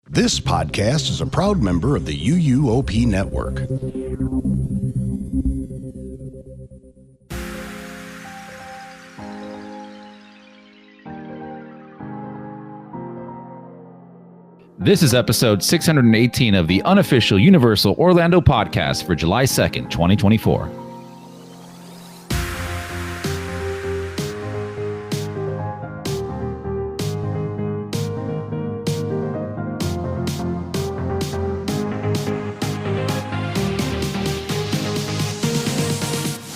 This podcast is a proud member of the UUOP network. This is episode 618 of the unofficial Universal Orlando podcast for July 2nd, 2024.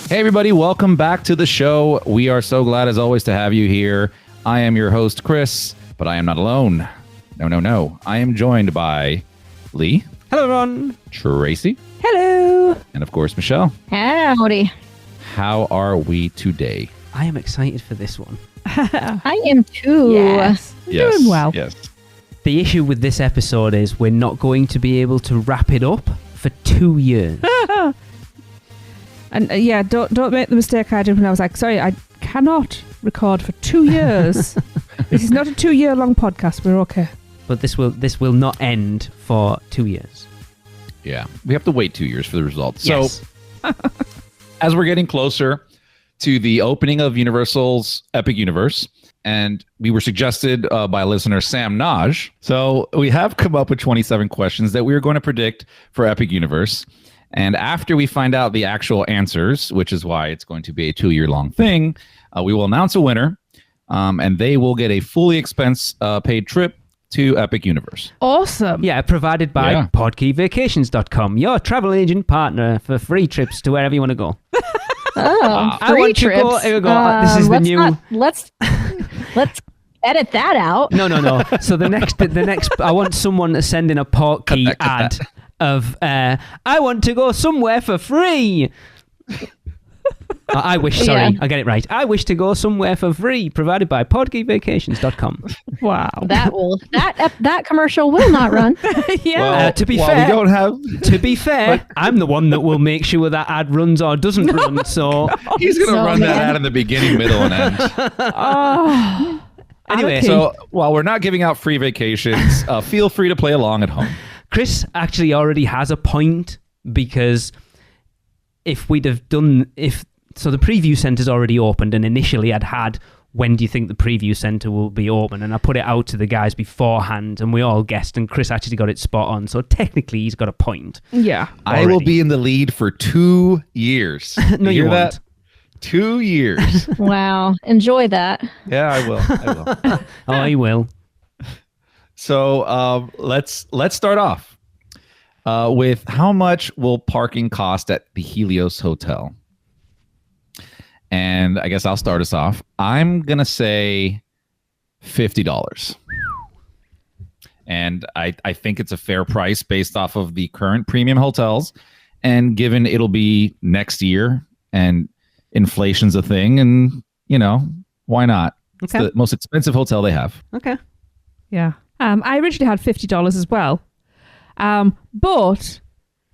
Hey everybody, welcome back to the show. We are so glad as always to have you here. I am your host, Chris, but I am not alone. No. I am joined by Lee. Hello, Ron. Tracy. Hello. And of course, Michelle. Howdy. How are we today? I am excited for this one. I am too. Yes. Yes. Doing well. Yes. The issue with this episode is we're not going to be able to wrap it up for 2 years. And don't make the mistake I did when I was like, sorry, I cannot record for 2 years. This is not a 2 year long podcast. We're okay. But this will not end for 2 years. Yeah. We have to wait 2 years for the results. Yes. So as we're getting closer to the opening of Universal's Epic Universe, and we were suggested by listener Sam Naj. So we have come up with 27 questions that we are going to predict for Epic Universe. And after we find out the actual answers, which is why it's going to be a 2 year long thing, we will announce a winner, and they will get a fully expense paid trip to Epic Universe. Awesome. Yeah, provided by podkeyvacations.com, your travel agent partner for free trips to wherever you want to go. Free trips. This is the new. Let's edit that out. No. So the next, I want someone to send in a portkey ad of, I want to go somewhere for free. I wish, sorry, I get it right. I wish to go somewhere for free, provided by podkeyvacations.com. Wow. That commercial will not run. Yeah. Well, to be while fair, we don't have... To be fair, I'm the one that will make sure that ad runs or doesn't run. So He's going to run that ad in the beginning, middle, and end. Oh. anyway, So while we're not giving out free vacations, feel free to play along at home. Chris actually already has a point, because if we'd have done, so the preview center's already opened, and initially I'd had, when do you think the preview center will be open? And I put it out to the guys beforehand, and we all guessed, and Chris actually got it spot on. So technically he's got a point. Yeah. I will be in the lead for 2 years. No, you hear won't. that? 2 years. Wow. Enjoy that. Yeah, I will. Oh, he will. So let's start off with how much will parking cost at the Helios Hotel? And I guess I'll start us off. I'm going to say $50. And I think it's a fair price based off of the current premium hotels. And given it'll be next year and inflation's a thing, and, why not? It's Okay. the most expensive hotel they have. Okay. Yeah. I originally had $50 as well. But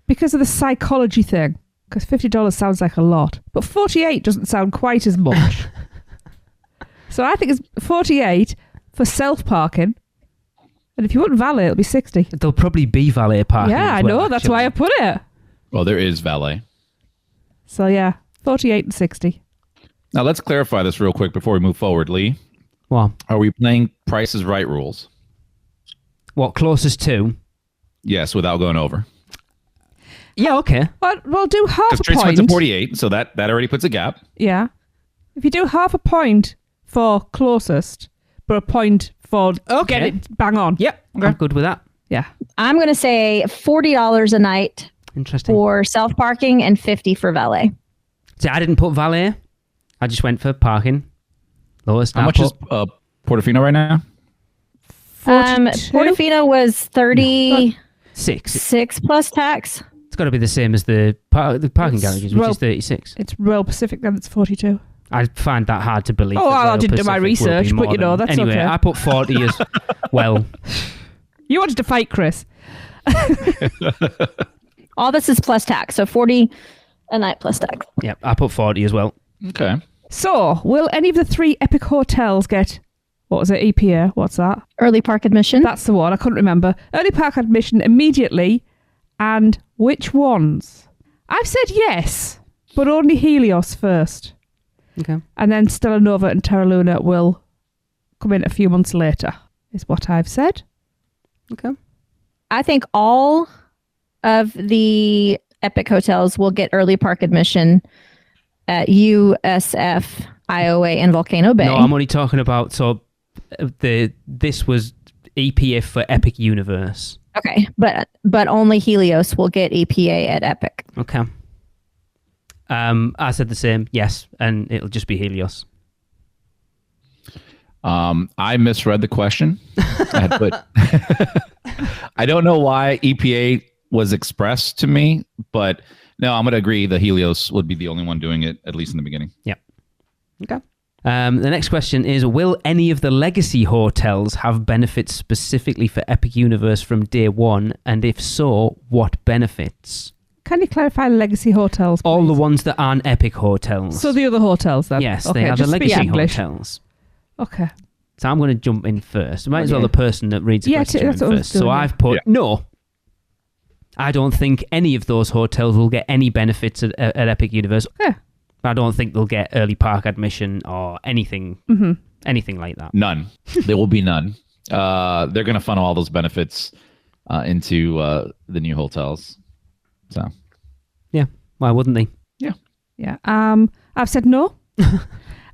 because of the psychology thing, because $50 sounds like a lot, but 48 doesn't sound quite as much. So I think it's 48 for self-parking. And if you want valet, it'll be 60. There'll probably be valet parking. Yeah, as I well, know. That's actually. why I put it. Well, there is valet. So yeah, 48 and 60. Now, let's clarify this real quick before we move forward, Lee. Well, Are we playing Price is Right rules? what, closest to? Yes, without going over. Yeah, okay. But we'll do half Because a Trace went point. to 48, so that already puts a gap. Yeah. If you do half a point for closest, but a point for get it bang on. Yep, I'm good with that. Yeah. I'm going to say $40 a night Interesting. for self-parking and $50 for valet. See, I didn't put valet. I just went for parking. Lowest. How much is Portofino right now? 42? Portofino was 36 6. plus tax. It's got to be the same as the parking garages, which well- is 36. It's Royal Pacific, then it's 42. I find that hard to believe. Oh, that I Royal didn't do my Pacific will be research, but, more than- that's anyway, okay. I put 40 as well. You wanted to fight Chris. All this is plus tax, so 40 a night plus tax. Yep, I put 40 as well. Okay. So, will any of the 3 Epic hotels get What was it? EPA. What's that? Early park admission. That's the one. I couldn't remember. Early park admission immediately. And which ones? I've said yes, but only Helios first. Okay. And then Stella Nova and Terra Luna will come in a few months later, is what I've said. Okay. I think all of the Epic hotels will get early park admission at USF, IOA, and Volcano Bay. No, I'm only talking about, this was EPA for Epic Universe. Okay, but only Helios will get EPA at Epic. Okay. I said the same, yes, and it'll just be Helios. I misread the question. I don't know why EPA was expressed to me, but no, I'm going to agree that Helios would be the only one doing it, at least in the beginning. Yep. Okay. The next question is, will any of the legacy hotels have benefits specifically for Epic Universe from day one? And if so, what benefits? Can you clarify legacy hotels, please? All the ones that aren't Epic hotels. So the other hotels then? Yes, okay, they are the just speak legacy English. hotels. Okay. So I'm going to jump in first. Might as well the person that reads the question that's what I was first. So doing, I've put no. I don't think any of those hotels will get any benefits at Epic Universe. Yeah. I don't think they'll get early park admission or anything like that. None. There will be none. They're going to funnel all those benefits into the new hotels. So, yeah, why wouldn't they? Yeah. I've said no.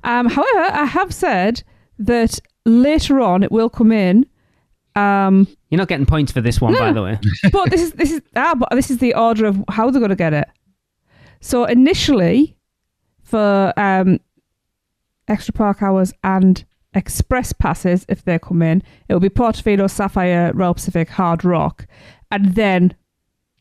However, I have said that later on it will come in. You're not getting points for this one, by the way. But this is the order of how they're going to get it. So initially, for extra park hours and express passes, if they come in, it will be Portofino, Sapphire, Royal Pacific, Hard Rock, and then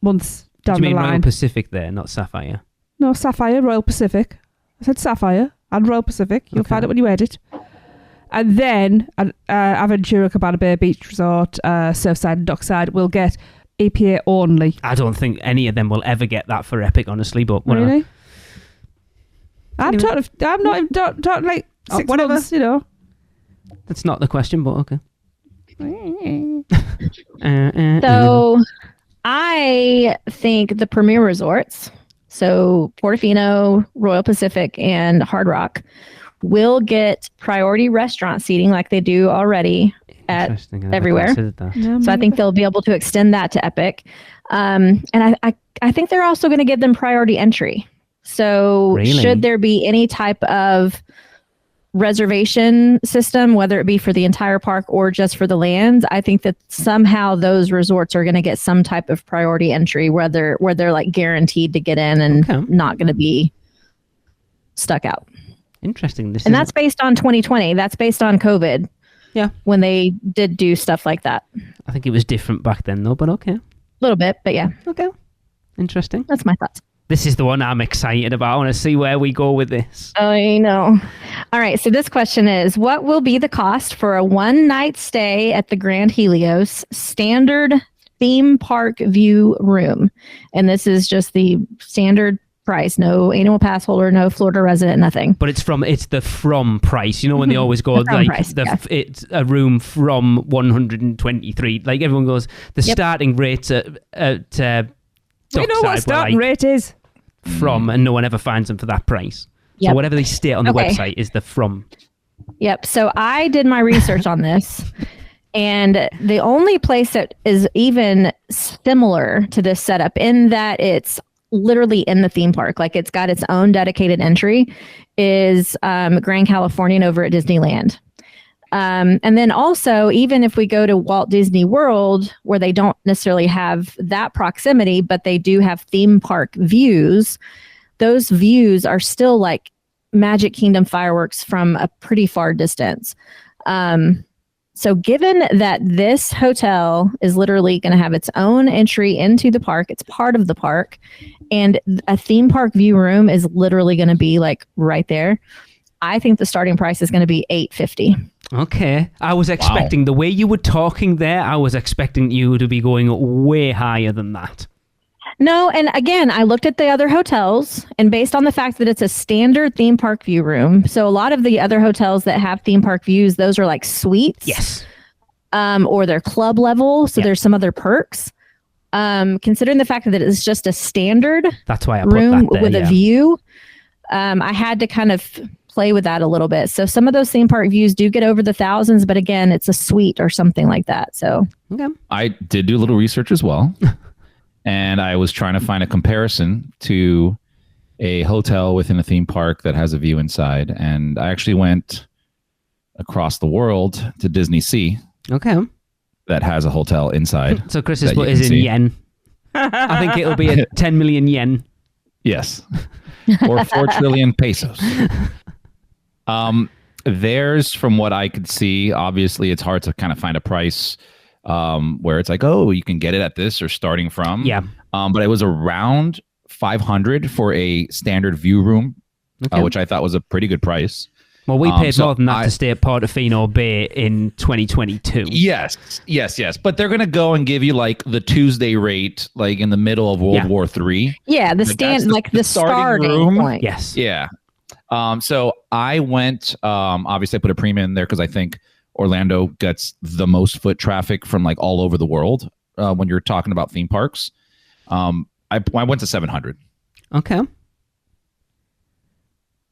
months down Do you the mean line. Royal Pacific there, not Sapphire? No, Sapphire, Royal Pacific. I said Sapphire and Royal Pacific. You'll find it when you edit. And then Aventura, Cabana Bay, Beach Resort, Surfside and Dockside will get EPA only. I don't think any of them will ever get that for Epic, honestly, but whatever. Really? I'm not even talking like 6 whatever. months, you know. That's not the question, but okay. So I think the premier resorts, so Portofino, Royal Pacific, and Hard Rock, will get priority restaurant seating like they do already at Interesting. I never everywhere. considered that. Yeah, So I think they'll be able to extend that to Epic. And I think they're also going to give them priority entry. So Really? should there be any type of reservation system, whether it be for the entire park or just for the lands, I think that somehow those resorts are going to get some type of priority entry, where they're like guaranteed to get in and not going to be stuck out. Interesting. And that's based on 2020. That's based on COVID. Yeah. When they did do stuff like that. I think it was different back then, though, but okay. A little bit, but yeah. Okay. Interesting. That's my thoughts. This is the one I'm excited about. I want to see where we go with this. I know. All right. So this question is, what will be the cost for a one-night stay at the Grand Helios standard theme park view room? And this is just the standard price. No annual pass holder, no Florida resident, nothing. But it's the from price. You know when they always go The from price, it's a room from 123. Like everyone goes, the starting rates at we know what starting rate is. From, and no one ever finds them for that price. Yep. So whatever they state on the website is the from. Yep. So I did my research on this, and the only place that is even similar to this setup, in that it's literally in the theme park, like it's got its own dedicated entry, is Grand Californian over at Disneyland. And then also, even if we go to Walt Disney World, where they don't necessarily have that proximity, but they do have theme park views, those views are still like Magic Kingdom fireworks from a pretty far distance. So given that this hotel is literally going to have its own entry into the park, it's part of the park, and a theme park view room is literally going to be like right there, I think the starting price is going to be $850. Okay. I was expecting, the way you were talking there, I was expecting you to be going way higher than that. No, and again, I looked at the other hotels, and based on the fact that it's a standard theme park view room, so a lot of the other hotels that have theme park views, those are like suites. Yes. Or they're club level, so there's some other perks. Considering the fact that it's just a standard That's why I put room that there, with a view, I had to kind of play with that a little bit. So some of those theme park views do get over the thousands, but again, it's a suite or something like that. So Okay. I did do a little research as well. And I was trying to find a comparison to a hotel within a theme park that has a view inside. And I actually went across the world to Disney Sea Okay. that has a hotel inside. So Chris's that put you is can in see. yen. I think it'll be a 10 million yen. Yes. Or 4 trillion pesos. There's, from what I could see, obviously it's hard to kind of find a price where it's like, oh, you can get it at this or starting from. Yeah. But it was around 500 for a standard view room, which I thought was a pretty good price. Well, we paid so more than that to stay at Portofino Bay in 2022. Yes. But they're going to go and give you like the Tuesday rate, like in the middle of World War III. yeah, the starting room. point. Yes. Yeah. So I went, obviously I put a premium in there because I think Orlando gets the most foot traffic from like all over the world when you're talking about theme parks. I went to 700. Okay.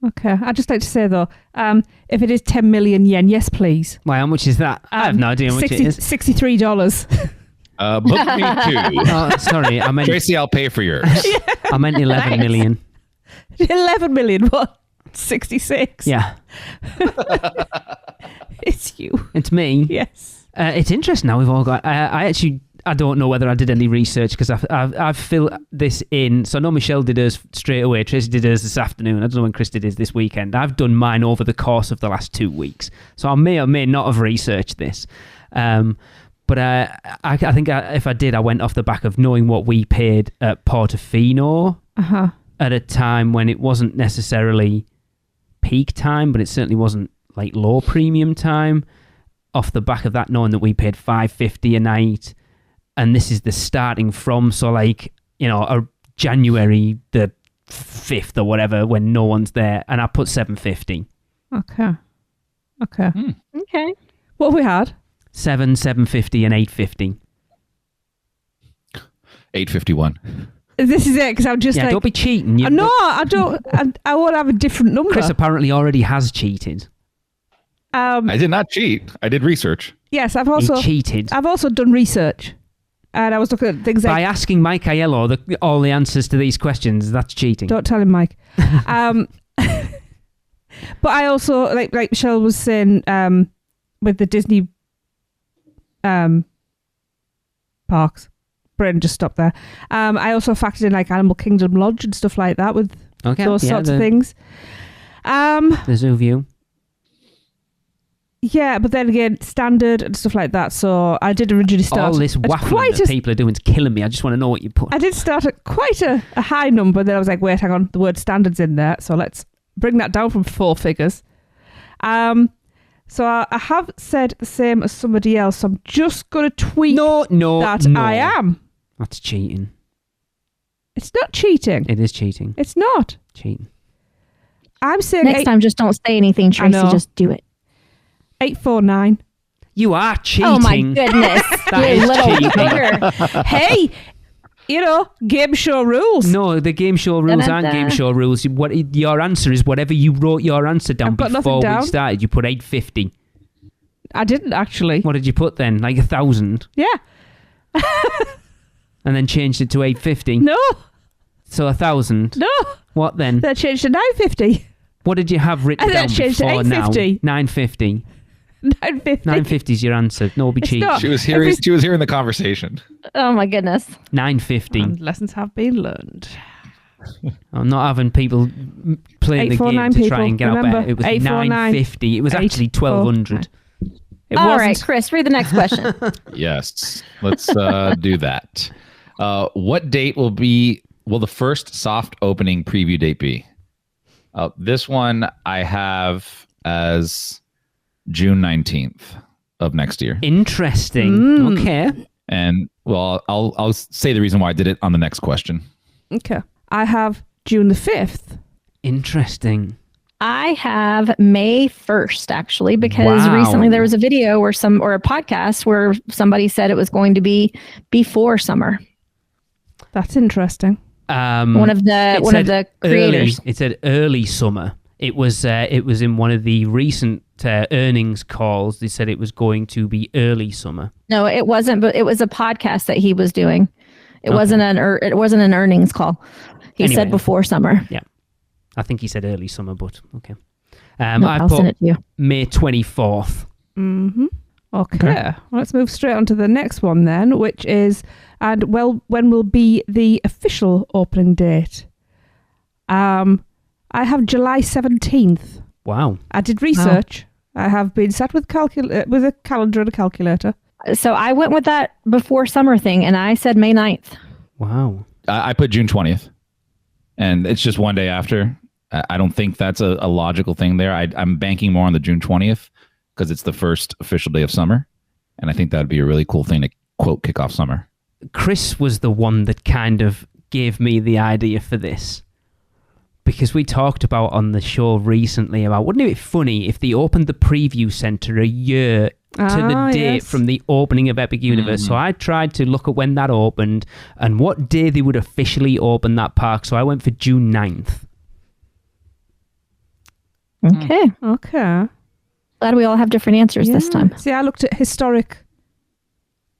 Okay. I'd just like to say, though, if it is 10 million yen, yes, please. Why, how much is that? I have no idea how much it is. $63. Book me too. Oh, sorry. I meant, Tracy, I'll pay for yours. I meant 11 million. 11 million, what? 66? Yeah. It's you. It's me. Yes. It's interesting now we've all got... I don't know whether I did any research because I've filled this in. So I know Michelle did hers straight away. Tracy did hers this afternoon. I don't know when Chris did his this weekend. I've done mine over the course of the last 2 weeks. So I may or may not have researched this. But I think if I did, I went off the back of knowing what we paid at Portofino at a time when it wasn't necessarily peak time, but it certainly wasn't like low premium time. Off the back of that, knowing that we paid $550 a night, and this is the starting from, so like, you know, a January the 5th or whatever when no one's there, and I put $750. Okay. Okay. What have we had? $750 and $850. 851. This is it, because I'm just like... don't be cheating. No, I don't. I won't have a different number. Chris apparently already has cheated. I did not cheat. I did research. Yes, He cheated. I've also done research. And I was looking at things By asking Mike Aiello all the answers to these questions, that's cheating. Don't tell him, Mike. But I also, like Michelle was saying, with the Disney parks, Brain just stopped there. I also factored in like Animal Kingdom Lodge and stuff like that with those sorts of things. The Zoo View. Yeah, but then again, standard and stuff like that. So I did originally start... All this waffling that people are doing is killing me. I just want to know what you put. I did start at quite a high number. Then I was like, wait, hang on. The word standard's in there. So let's bring that down from 4 figures. So I have said the same as somebody else. So I'm just going to tweak that I am. That's cheating. It's not cheating. It is cheating. It's not. Cheating. I'm saying... Next time, just don't say anything, Tracy. Just do it. 849. You are cheating. Oh my goodness. That You is little cheating. bugger. Hey, you know, game show rules. No, the game show rules aren't game show rules. Your answer is whatever you wrote your answer down before we started. You put 850. I didn't actually. What did you put then? Like 1,000? Yeah. And then changed it to 850? No. So 1,000? No. What then? That changed to 950. What did you have written And down then changed to before now? 850. 950. 950. 950 is your answer. No, be cheap. She was hearing the conversation. Oh my goodness. 950. And lessons have been learned. I'm not having people playing the game to try and get out better. It was 950. It was actually 1,200. All right, Chris, read the next question. Yes, let's do that. What date will the first soft opening preview date be? This one I have as June 19th of next year. Interesting. Okay. And well, I'll say the reason why I did it on the next question. Okay. I have June the 5th. Interesting. I have May 1st, actually, because Wow. recently there was a video or a podcast where somebody said it was going to be before summer. That's interesting. One of the creators. It said early summer. It was in one of the recent earnings calls. They said it was going to be early summer. No, it wasn't, but it was a podcast that he was doing. It wasn't an earnings call. He Anyway. said before summer. Yeah. I think he said early summer, but okay. I'll send it to you. May 24th. Mm-hmm. Okay. Well, let's move straight on to the next one then, which is, when will be the official opening date? I have July 17th. Wow. I did research. I have been sat with with a calendar and a calculator. So I went with that before summer thing, and I said May 9th. Wow. I put June 20th, and it's just one day after. I don't think that's a logical thing there. I'm banking more on the June 20th because it's the first official day of summer, and I think that'd be a really cool thing to quote kick off summer. Chris was the one that kind of gave me the idea for this. Because we talked about on the show recently about, wouldn't it be funny if they opened the preview center a year to the date from the opening of Epic Universe? So I tried to look at when that opened and what day they would officially open that park. So I went for June 9th. Okay. Okay. Glad we all have different answers this time. See, I looked at historic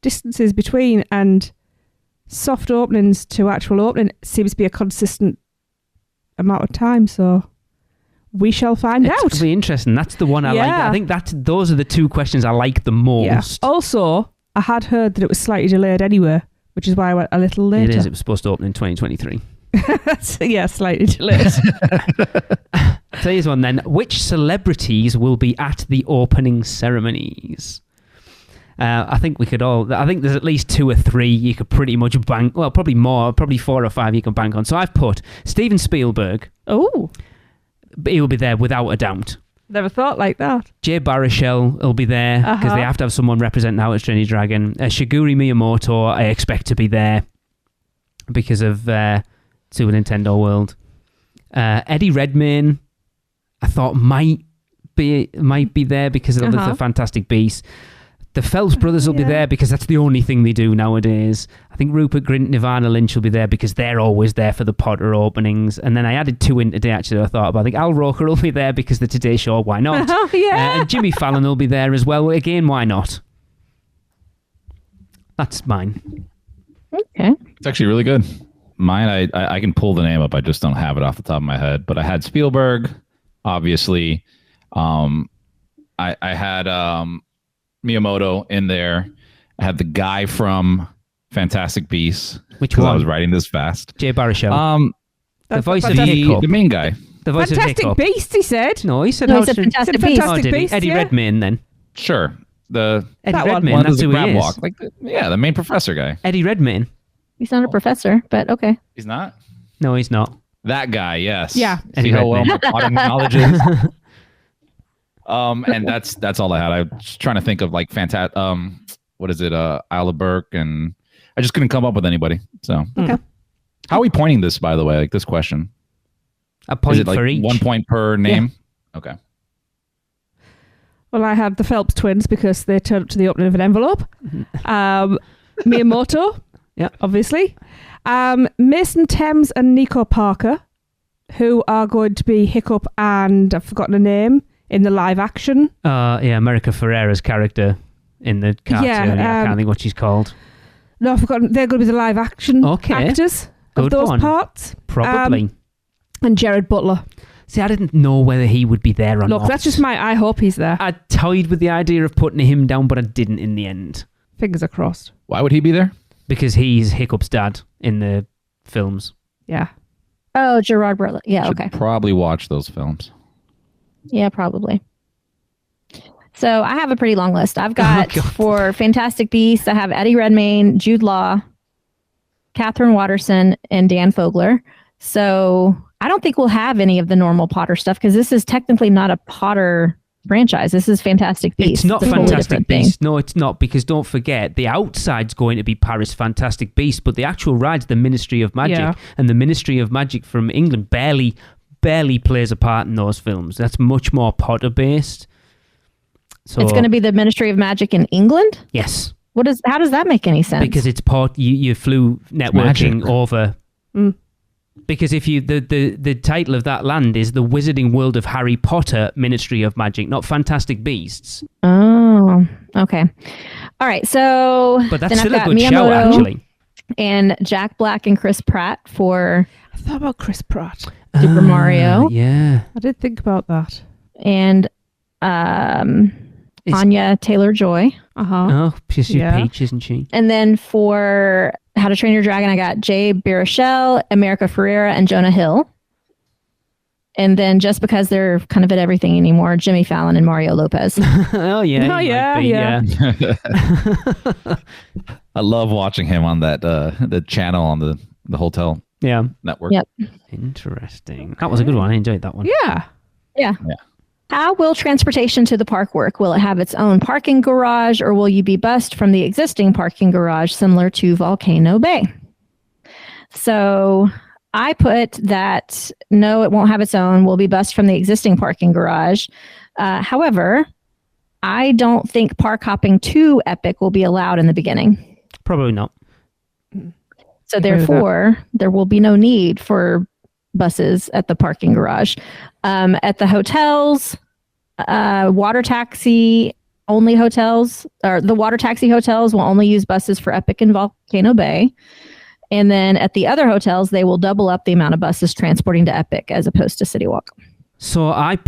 distances between, and soft openings to actual opening seems to be a consistent amount of time. So we shall find out. It'll be interesting. That's the one I like. I think those are the two questions I like the most. Yeah. Also, I had heard that it was slightly delayed anyway, which is why I went a little later. It is. It was supposed to open in 2023. Yeah, slightly delayed. Tell you one then. Which celebrities will be at the opening ceremonies? I think we could all. I think there's at least 2 or 3 you could pretty much bank. Well, probably more. Probably 4 or 5 you can bank on. So I've put Steven Spielberg. Oh, He will be there without a doubt. never thought like that. Jay Baruchel will be there because they have to have someone representing How It's Journey Dragon. Shigeru Miyamoto, I expect to be there because of Super Nintendo World. Eddie Redmayne, I thought might be there because of the Fantastic Beasts. The Phelps brothers will be there because that's the only thing they do nowadays. I think Rupert Grint, Nirvana Lynch will be there because they're always there for the Potter openings. And then I added 2 in today, actually, I thought about. I think Al Roker will be there because the Today Show, why not? And Jimmy Fallon will be there as well. Again, why not? That's mine. Okay. It's actually really good. Mine, I can pull the name up. I just don't have it off the top of my head. But I had Spielberg, obviously. I had Miyamoto in there. I had the guy from Fantastic Beasts. Which because one? I was writing this fast. Jay Baruchel. The voice of Fantastic- Hiccup. The main guy. The voice Fantastic of Hiccup. Beast, he said. No, he said No, How he said It's Fantastic Beasts. Beasts. Oh, did he? Beasts, Eddie yeah. Redmayne then. Sure. The Eddie That one. Redmayne, one that's does the who grab he is. walk. The main professor guy. Eddie Redmayne. He's not a professor, but okay. He's not? No, he's not. That guy, yes. Yeah. See Eddie how well my Redmayne. Potter knowledge is? And that's all I had. I was trying to think of like what is it? Isle of Burke, and I just couldn't come up with anybody. So Okay. How are we pointing this, by the way? Like this question. A point Is it like for each. 1 point per name? Okay. Well, I had the Phelps twins because they turned up to the opening of an envelope. Miyamoto, obviously. Mason Thames and Nico Parker, who are going to be Hiccup and I've forgotten a name in the live action. America Ferrera's character in the cartoon. I can't think what she's called. No, I've forgotten. They're going to be the live action actors of Good those one. parts. Probably. And Jared Butler. See, I didn't know whether he would be there or not. Look, that's just I hope he's there. I toyed with the idea of putting him down, but I didn't in the end. Fingers are crossed. Why would he be there? Because he's Hiccup's dad in the films. Yeah. Oh, Gerard Butler. Yeah, Should okay. probably watch those films. Yeah, probably. So I have a pretty long list. I've got for Fantastic Beasts, I have Eddie Redmayne, Jude Law, Catherine Watterson, and Dan Fogler. So I don't think we'll have any of the normal Potter stuff because this is technically not a Potter franchise. This is Fantastic Beasts. It's not a totally Fantastic different thing. Beasts. No, it's not, because don't forget, the outside's going to be Paris Fantastic Beasts, but the actual ride's the Ministry of Magic, Yeah. and the Ministry of Magic from England barely plays a part in those films. That's much more Potter-based. So, It's going to be the Ministry of Magic in England? yes, How does that make any sense? because it's you flew networking magic. over. Because if you the title of that land is the Wizarding World of Harry Potter Ministry of Magic, not Fantastic Beasts. Oh, okay. All right. So But that's then still I've a got good show, Miyamoto actually. and Jack Black and Chris Pratt for I thought about Chris Pratt. Super Mario. Yeah. I did think about that. And Is- Anya Taylor-Joy. Oh, she's Yeah. Peach, isn't she? And then for How to Train Your Dragon, I got Jay Baruchel, America Ferrera, and Jonah Hill. And then just because they're kind of at everything anymore, Jimmy Fallon and Mario Lopez. Oh, yeah. Oh, he yeah, might be, yeah. I love watching him on that the channel on the hotel Yeah. network. Yep. Interesting. That was a good one. I enjoyed that one. Yeah. Yeah. How will transportation to the park work? Will it have its own parking garage, or will you be bused from the existing parking garage similar to Volcano Bay? So I put that no, it won't have its own. We'll be bused from the existing parking garage. However, I don't think park hopping to Epic will be allowed in the beginning. Probably not. So Agree with that. therefore, there will be no need for buses at the parking garage. At the hotels, water taxi only hotels, or the water taxi hotels will only use buses for Epic and Volcano Bay. And then at the other hotels, they will double up the amount of buses transporting to Epic as opposed to City Walk. So I've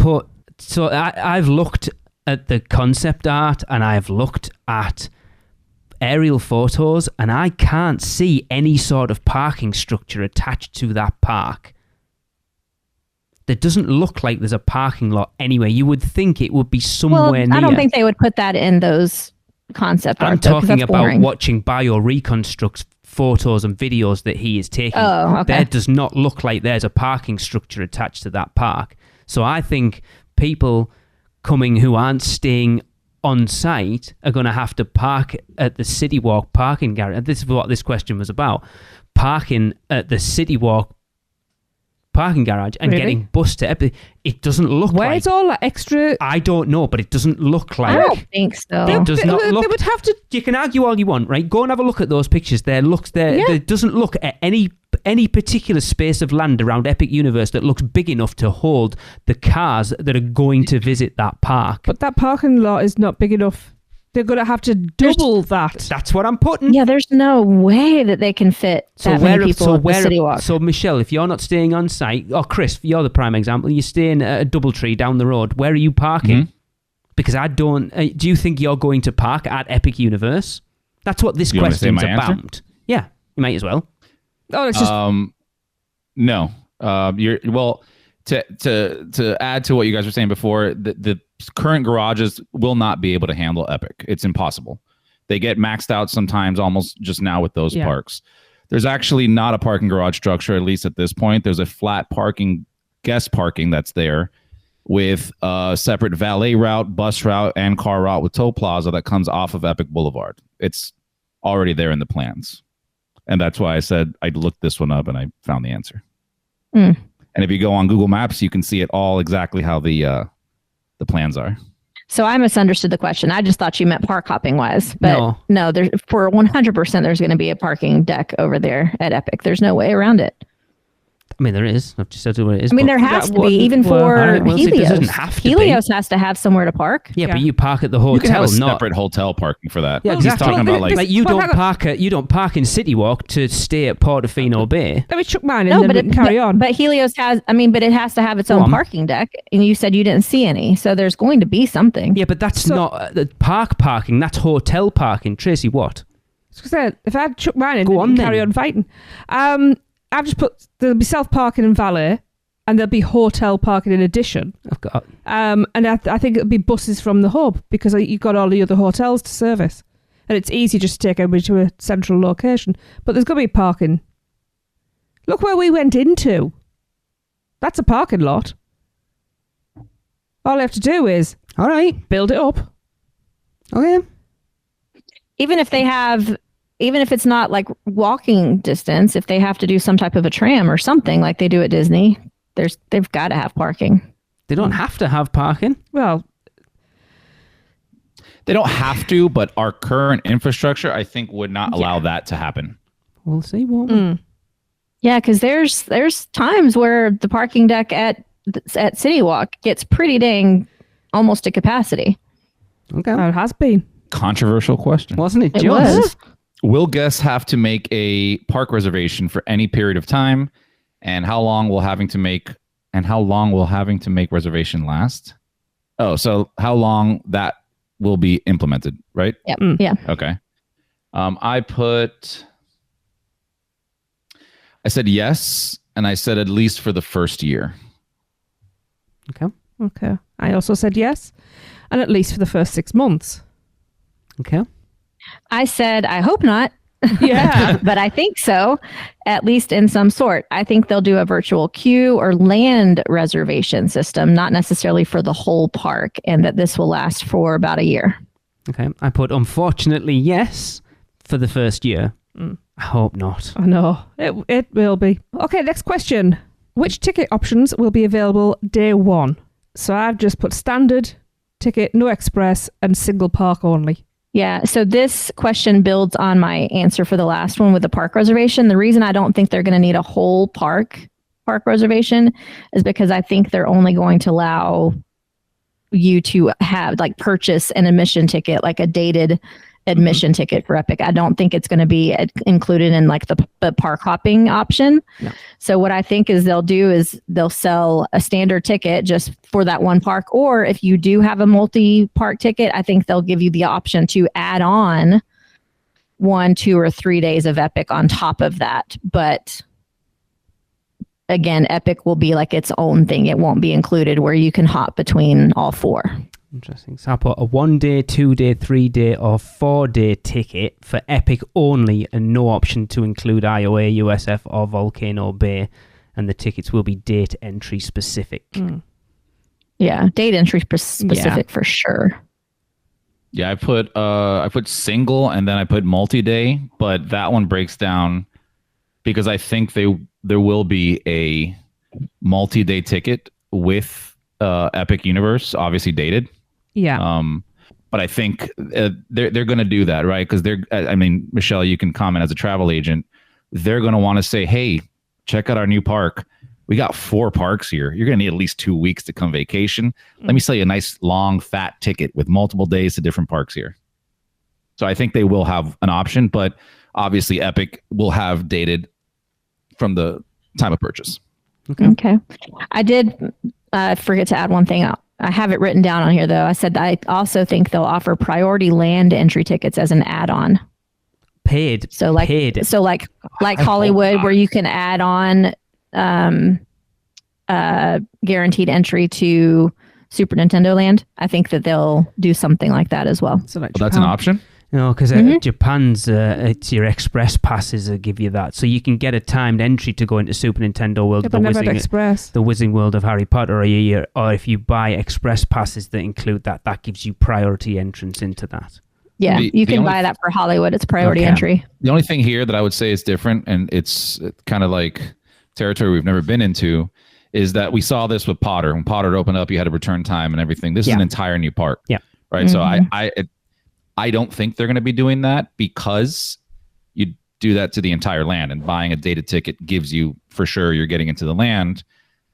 looked at the concept art and I've looked at aerial photos, and I can't see any sort of parking structure attached to that park. There doesn't look like there's a parking lot anywhere. You would think it would be somewhere near. I don't think they would put that in those concept I'm art, though, 'cause talking that's about boring. watching Bio reconstruct photos and videos that he is taking. Oh, okay. There does not look like there's a parking structure attached to that park. So I think people coming who aren't staying on site are going to have to park at the City Walk parking garage. And this is what this question was about. Parking at the City Walk parking garage and Really? getting bused to Epic. It doesn't look Where's like... all that extra? I don't know, but it doesn't look like... I don't think so. It does not they look... would have to. You can argue all you want, right? Go and have a look at those pictures. There Yeah. doesn't look at any particular space of land around Epic Universe that looks big enough to hold the cars that are going to visit that park. But that parking lot is not big enough. They're going to have to double that. That's what I'm putting. Yeah, there's no way that they can fit that many people at the City Walk. So Michelle, if you're not staying on site, or Chris, you're the prime example. You're staying at a DoubleTree down the road. Where are you parking? Mm-hmm. Because I don't. Do you think you're going to park at Epic Universe? That's what this You want me to say question's my answer? about. Yeah, you might as well. Oh, it's just No. You're well to add to what you guys were saying before, the current garages will not be able to handle Epic. It's impossible. They get maxed out sometimes almost just now with those Yeah. parks. There's actually not a parking garage structure, at least at this point. There's a flat guest parking that's there with a separate valet route, bus route, and car route with tow plaza that comes off of Epic Boulevard. It's already there in the plans. And that's why I said I looked this one up and I found the answer. Mm. And if you go on Google Maps, you can see it all exactly how the plans are. So I misunderstood the question. I just thought you meant park hopping wise, but no, there's for 100% there's going to be a parking deck over there at Epic. There's no way around it. I mean, there is. I've just said what it is. I mean, but- there has to well, be, even well, for alright, well, it Helios. doesn't have to be. Helios has to have somewhere to park. Yeah, but Yeah. you park at the hotel, You can have a not. separate hotel parking for that. Yeah, He's exactly. talking about like Like you Well, don't hang on. park in City Walk to stay at Portofino Bay. let me chuck mine in No, and but then we can carry on. But Helios has, but it has to have its Go own on. parking deck. And you said you didn't see any. So there's going to be something. Yeah, but that's So- not the parking. That's hotel parking. Tracy, what? If I chuck mine in, Go then on you can then. carry on fighting. I've just put there'll be self parking and valet, and there'll be hotel parking in addition. I've got. And I think it'll be buses from the hub because you've got all the other hotels to service, and it's easy just to take everybody to a central location. But there's going to be parking. Look where we went into. That's a parking lot. All I have to do is All right. Build it up. Okay. Even if it's not like walking distance, if they have to do some type of a tram or something like they do at Disney, they've got to have parking. They don't have to have parking. Well, They don't have to, but our current infrastructure, I think, would not allow that to happen. We'll see, won't we? Yeah, because there's times where the parking deck at City Walk gets pretty dang almost to capacity. Okay. it has been. Controversial question. Wasn't it It just? was. Will guests have to make a park reservation for any period of time? And how long will having to make reservation last? Oh, so how long that will be implemented, right? Yep. Mm. Yeah. Okay. I said yes, and I said at least for the first year. Okay. I also said yes. And at least for the first 6 months. Okay. I said, I hope not. Yeah. But I think so, at least in some sort. I think they'll do a virtual queue or land reservation system, not necessarily for the whole park, and that this will last for about a year. Okay. I put, unfortunately, yes for the first year. I hope not. I know. It will be. Okay, next question. Which ticket options will be available day one? So I've just put standard, ticket, no express, and single park only. Yeah, so this question builds on my answer for the last one with the park reservation. The reason I don't think they're going to need a whole park reservation is because I think they're only going to allow you to have purchase an admission ticket, like a dated admission ticket for Epic. I don't think it's going to be included in the park hopping option. No. So what I think is they'll do is they'll sell a standard ticket just for that one park. Or if you do have a multi-park ticket, I think they'll give you the option to add on 1, 2, or 3 days of Epic on top of that. But again, Epic will be like its own thing. It won't be included where you can hop between all 4. Interesting. So I put a 1 day, 2 day, 3 day, or 4 day ticket for Epic only and no option to include IOA, USF, or Volcano Bay. And the tickets will be date entry specific. Yeah, date entry specific for sure. Yeah, I put single and then I put multi-day, but that one breaks down because I think there will be a multi-day ticket with Epic Universe, obviously dated. Yeah. But I think they're going to do that, right? Because Michelle, you can comment as a travel agent. They're going to want to say, hey, check out our new park. We got 4 parks here. You're going to need at least 2 weeks to come vacation. Let me sell you a nice, long, fat ticket with multiple days to different parks here. So I think they will have an option, but obviously Epic will have dated from the time of purchase. Okay. I did forget to add one thing. I have it written down on here, though. I said I also think they'll offer priority land entry tickets as an add-on. Paid. So like Hollywood, where you can add on guaranteed entry to Super Nintendo Land. I think that they'll do something like that as well. So like That's an option. No, because Japan's, it's your express passes that give you that. So you can get a timed entry to go into Super Nintendo World, but never express. the Wizarding World of Harry Potter, or if you buy express passes that include that gives you priority entrance into that. Yeah, you can buy that for Hollywood. It's priority entry. The only thing here that I would say is different, and it's kind of like territory we've never been into, is that we saw this with Potter. When Potter opened up, you had a return time and everything. This is an entire new park. Yeah. Right. So I don't think they're going to be doing that because you do that to the entire land, and buying a dated ticket gives you for sure you're getting into the land.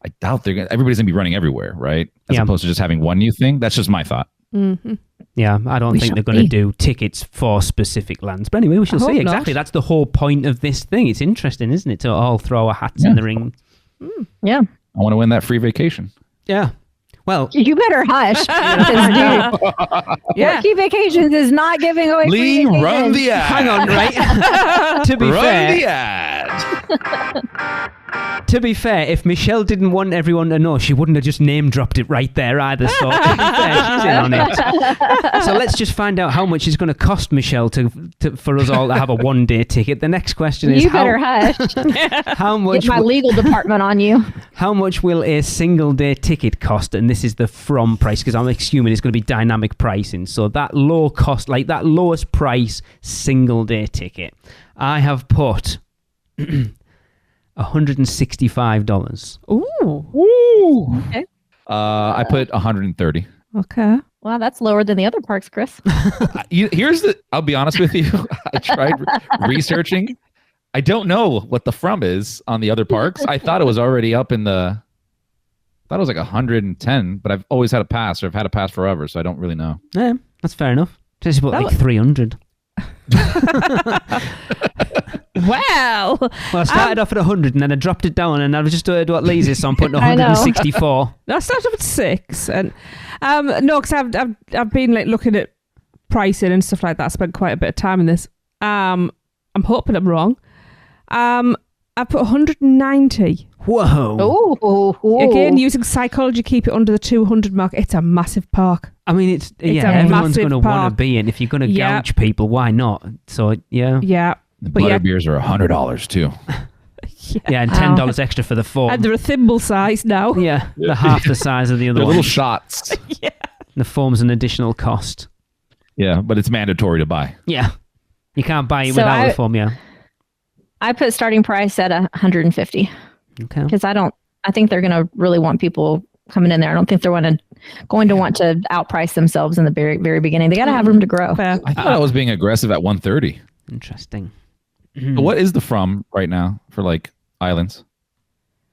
I doubt everybody's going to be running everywhere, right? As opposed to just having one new thing. That's just my thought. Mm-hmm. Yeah, I don't think they're going to do tickets for specific lands. But anyway, we shall see. Exactly. That's the whole point of this thing. It's interesting, isn't it? To all throw our hats in the ring. Yeah. I want to win that free vacation. Yeah. Well, you better hush. Key Vacations is not giving away Lee, free run the ad. hang on, right? To be fair, the ad. To be fair, if Michelle didn't want everyone to know, she wouldn't have just name dropped it right there either. So to be fair, she's in on it. So let's just find out how much it's going to cost Michelle for us all to have a 1 day ticket. The next question is, you better hush. how much? Get my legal department on you. How much will a single day ticket cost? And this is the from price, because I'm assuming it's going to be dynamic pricing. So that low cost, like that lowest price single day ticket, I have put $165. Ooh. Okay. I put 130. Okay. Wow, that's lower than the other parks, Chris. I'll be honest with you. I tried researching. I don't know what the from is on the other parks. I thought it was already up in I thought it was like 110, but I've always had a pass, or I've had a pass forever, so I don't really know. Yeah, that's fair enough. Just put like 300. Well, I started off at 100 and then I dropped it down, and I was just doing what Lisa, so I'm putting I know. 164. I started off at 6, and no, because I've been like looking at pricing and stuff like that. I spent quite a bit of time in this. I'm hoping I'm wrong. I put 190. Whoa. Oh, Again, using psychology, keep it under the 200 mark. It's a massive park. I mean, it's a everyone's massive going to want to park. be in. If you're going to Yeah. gouge people, why not? So, yeah. Yeah. The But butter yeah. beers are $100 too. Yeah, and $10 extra for the foam. And they're a thimble size now. Yeah, they're half the size of the other They're one. little shots. The foam's an additional cost. Yeah, but it's mandatory to buy. Yeah. You can't buy it So without the foam, yeah. I put starting price at 150 Okay. because I think they're going to really want people coming in there. I don't think they're going to want to outprice themselves in the very, very beginning. They got to have room to grow. Fair. I thought I was being aggressive at 130. Interesting. So what is the from right now for like islands?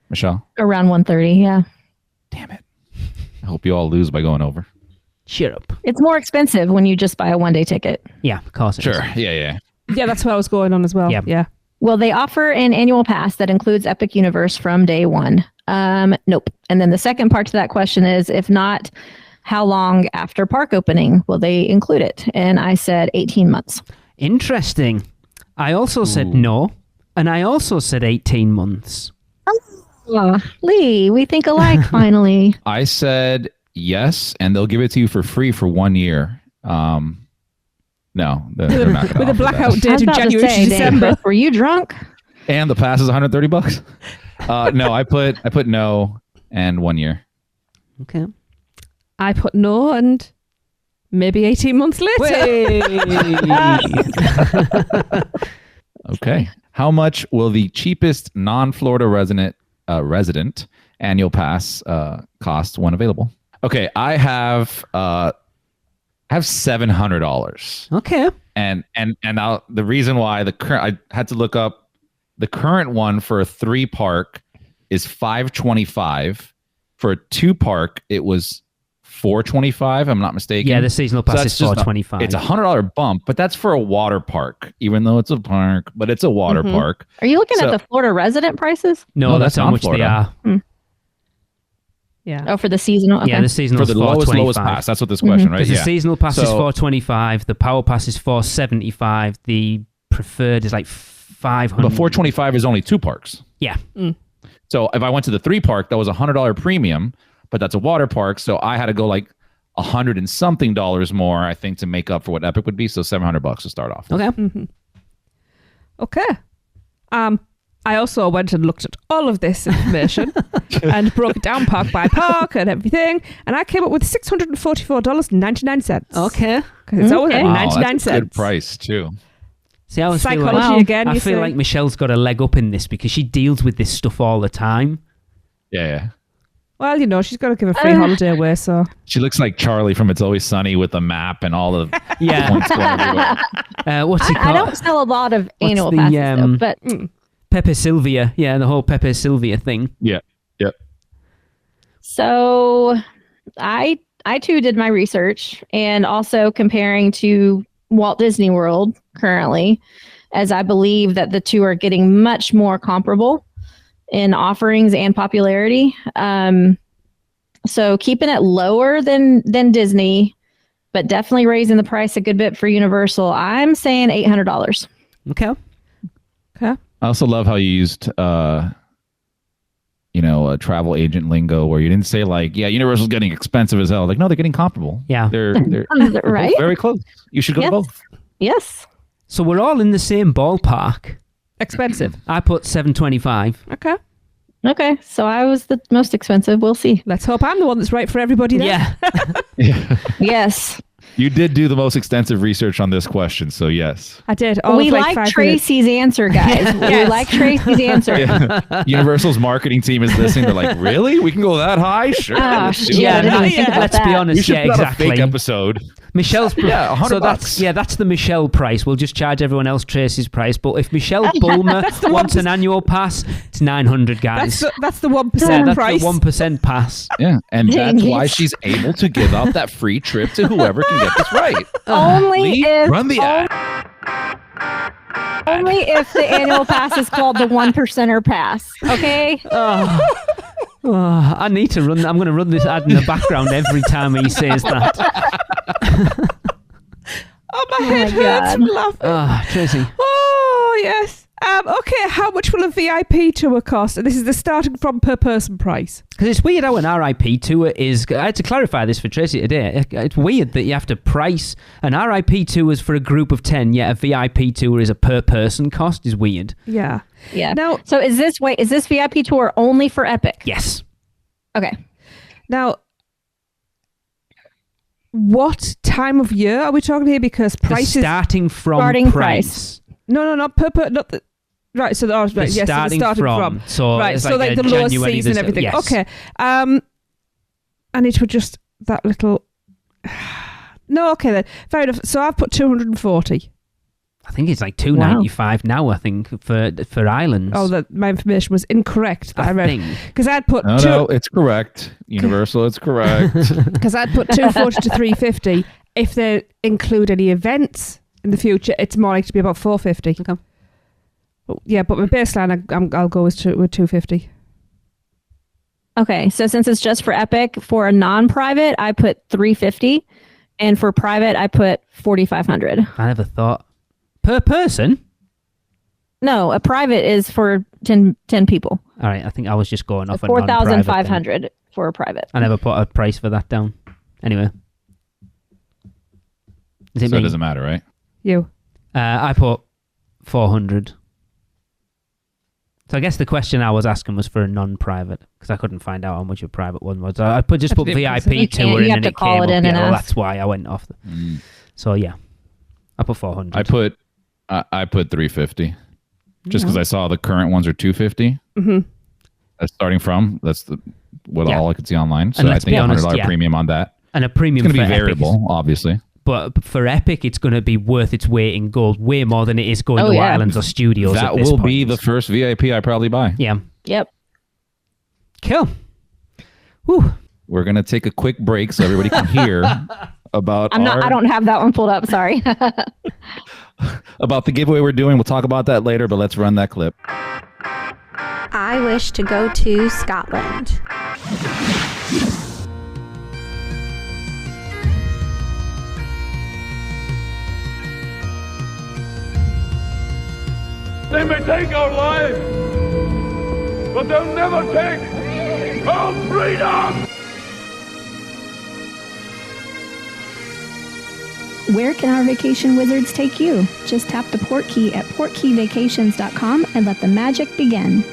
Michelle? Around 130, yeah. Damn it. I hope you all lose by going over. Cheer up. It's more expensive when you just buy a one-day ticket. Yeah, of course it is. Sure. Yeah. Yeah, that's where I was going on as well. Yeah. Yeah. Well, they offer an annual pass that includes Epic Universe from day one. Nope. And then the second part to that question is, if not, how long after park opening will they include it? And I said 18 months. Interesting. I also said no, and I also said 18 months. Oh, Lee, we think alike finally. I said yes, and they'll give it to you for free for 1 year. No, they're not going With a blackout I was date in about to January to say, December. were you drunk? And the pass is $130. No, I put no and 1 year. Okay. I put no, and maybe 18 months later. Okay. How much will the cheapest non-Florida resident annual pass cost when available? Okay, I have $700. Okay. And the reason why I had to look up the current one for a 3-park is $525. For a 2-park, it was $425. I'm not mistaken. Yeah, the seasonal pass is $425. It's $100 bump, but that's for a water park, even though it's a park. But it's a water park. Are you looking So- at the Florida resident prices? No, No, that's that's how much they non-Florida. are. Yeah. Oh, for the seasonal? Okay. Yeah, the seasonal For is the lowest $425. pass. That's what this question, right? Because Yeah. the seasonal pass is So- $425, the power pass is $475, the preferred is like $500. But $425 is only 2 parks. Yeah. So if I went to the 3-park, that was $100 premium, but that's a water park. So I had to go like $100 and something more, I think, to make up for what Epic would be. So $700 to start off. Okay. Okay. I also went and looked at all of this information and broke it down park by park and everything, and I came up with $644.99. Okay. Because it's always at Okay. 99 that's a cents. good price too. See, I always feel like, Psychology again, I you feel say? like Michelle's got a leg up in this because she deals with this stuff all the time. Yeah. Well, you know, she's got to give a free holiday away, so. She looks like Charlie from It's Always Sunny with the map and all the Yeah. points go everywhere. What's it I called? don't sell a lot of What's annual the, passes, though, but Pepe Sylvia. Yeah, the whole Pepe Sylvia thing. Yeah. Yep. so I too did my research, and also comparing to Walt Disney World currently, as I believe that the two are getting much more comparable in offerings and popularity. So keeping it lower than Disney, but definitely raising the price a good bit for Universal. I'm saying $800. Okay. Okay. I also love how you used, a travel agent lingo where you didn't say like, yeah, Universal's getting expensive as hell. Like, no, they're getting comparable. Yeah. They're both Right? very close. You should go to Yes. both. Yes. So we're all in the same ballpark. Expensive. I put $725. Okay. Okay, so I was the most expensive. We'll see. Let's hope I'm the one that's right for everybody then. Yeah. Yes. You did do the most extensive research on this question, so yes. I did. We like Tracy's answer, guys. We like Tracy's answer. Yeah. Universal's marketing team is listening. They're like, really? We can go that high? Sure. let's do Yeah, it. I didn't even think about let's be that. honest. We should Yeah, put out exactly. a fake episode. Michelle's Yeah, $100 so bucks. that's the Michelle price. We'll just charge everyone else Tracy's price. But if Michelle Bulmer wants an annual pass, it's 900, guys. That's the 1% that's price. the 1% pass. Yeah, and Dang that's it. why she's able to give out that free trip to whoever can get this right. Only Lee, if run the ad. only if the annual pass is called the 1%er pass. Okay. I need to run. I'm going to run this ad in the background every time he says that. My head hurts from laughing. Tracy. Oh, yes. Okay, how much will a VIP tour cost? And this is the starting from per person price. Because it's weird how an RIP tour is. I had to clarify this for Tracy today. It's weird that you have to price an RIP tour is for a group of 10, yet a VIP tour is a per person cost. Is weird. Yeah. Yeah. Now, So is this VIP tour only for Epic? Yes. Okay. now, what time of year are we talking here? Because prices. Starting from Starting price. No, not per. Not the. Right. So right. Yes. So Starting the starting from. So Right. it's So like a the lowest January, season and everything. Yes. Okay. I need to adjust that little. No. Okay then. Fair enough. So I've put 240. I think it's like $295 now. I think for islands. Oh, that my information was incorrect. That I read think. because I'd put No, it's correct. Universal, it's correct. because I'd put 240 to 350. If they include any events in the future, it's more likely to be about 450. Okay. Yeah, but my baseline, I'll go with 250. Okay. So since it's just for Epic, for a non-private, I put 350, and for private, I put 4,500. I never thought per person. No, a private is for 10 people. All right, I think I was just going off a non-private then. 4,500 for a private. I never put a price for that down. Anyway, is it So it me? doesn't matter, right? You. I put 400. So I guess the question I was asking was for a non-private because I couldn't find out how much a private one was. I put You VIP can't- tour you in have and to it call came it up. in and Yeah, well, ask. that's why I went off. So yeah, I put 400. I put 350 just because I saw the current ones are 250. Mm-hmm. That's starting from. That's Yeah. all I could see online. So And I let's think be $100 honest, yeah. premium on that. And a It's premium going to for be Epic variable, obviously. But for Epic, it's going to be worth its weight in gold, way more than it is going to yeah. Islands or Studios. That at this will point. be the first VIP I probably buy. Yeah. Yep. Cool. Whew. We're going to take a quick break so everybody can hear about I don't have that one pulled up. Sorry. about the giveaway we're doing. We'll talk about that later, but let's run that clip. I wish to go to Scotland. They may take our lives, but they'll never take our freedom! Where can our vacation wizards take you? Just tap the port key at portkeyvacations.com and let the magic begin.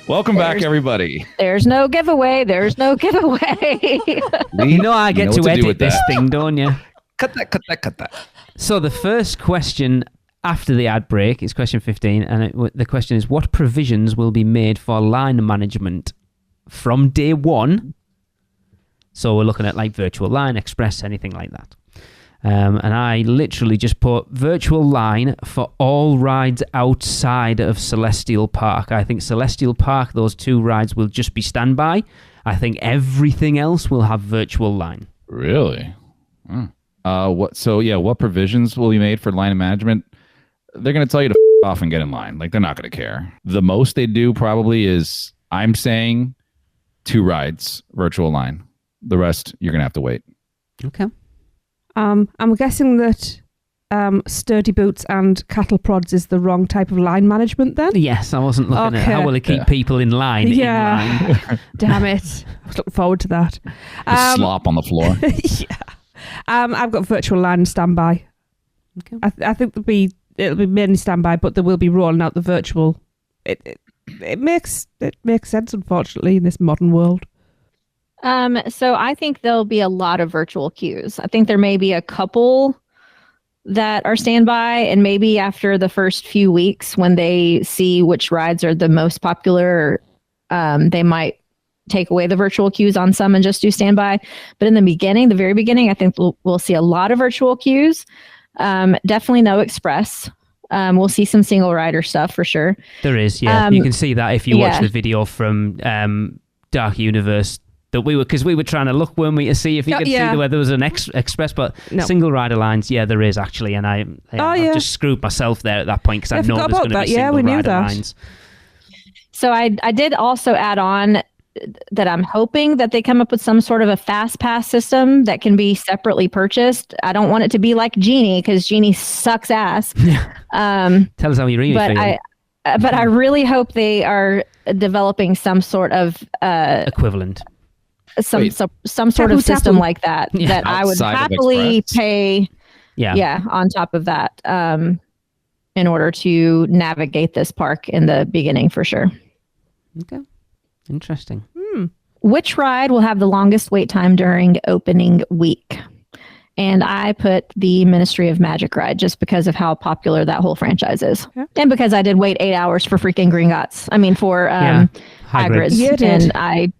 Welcome back, everybody. There's no giveaway. There's no giveaway. You know I get know to what to do edit with this that. thing, don't you? Cut that. So the first question after the ad break is question 15, and the question is, what provisions will be made for line management from day one? So we're looking at like virtual line, express, anything like that. And I literally just put virtual line for all rides outside of Celestial Park. I think Celestial Park, those two rides will just be standby. I think everything else will have virtual line. Really? What provisions will be made for line management? They're going to tell you to off and get in line. Like, they're not going to care. The most they do probably is, I'm saying, 2 rides, virtual line. The rest, you're going to have to wait. Okay. I'm guessing that sturdy boots and cattle prods is the wrong type of line management then? Yes, I wasn't looking at Okay. how will it keep people in line. Yeah. In line. Damn it. I was looking forward to that. Just slop on the floor. Yeah. I've got virtual line standby. Okay. I think there'll be it'll be mainly standby, but they will be rolling out the virtual. It makes sense, unfortunately, in this modern world. So I think there'll be a lot of virtual queues. I think there may be a couple that are standby, and maybe after the first few weeks when they see which rides are the most popular, they might take away the virtual queues on some and just do standby. But in the very beginning, I think we'll see a lot of virtual queues. Definitely no express. We'll see some single rider stuff for sure. There is, yeah. You can see that if you watch the video from Dark Universe. Because we were trying to look, weren't we, to see if you could see whether there was an express, but single rider lines, there is actually, and I just screwed myself there at that point because I know there's going to be single rider lines. So I did also add on that I'm hoping that they come up with some sort of a fast pass system that can be separately purchased. I don't want it to be like Genie because Genie sucks ass. Tell us how you really feel. But I really hope they are developing some sort of equivalent. Some sort of system like that that I would happily pay on top of that in order to navigate this park in the beginning for sure. Okay. Interesting. Which ride will have the longest wait time during opening week? And I put the Ministry of Magic ride just because of how popular that whole franchise is. Yeah. And because I did wait 8 hours for freaking Gringotts. I mean, for Hagrid's. And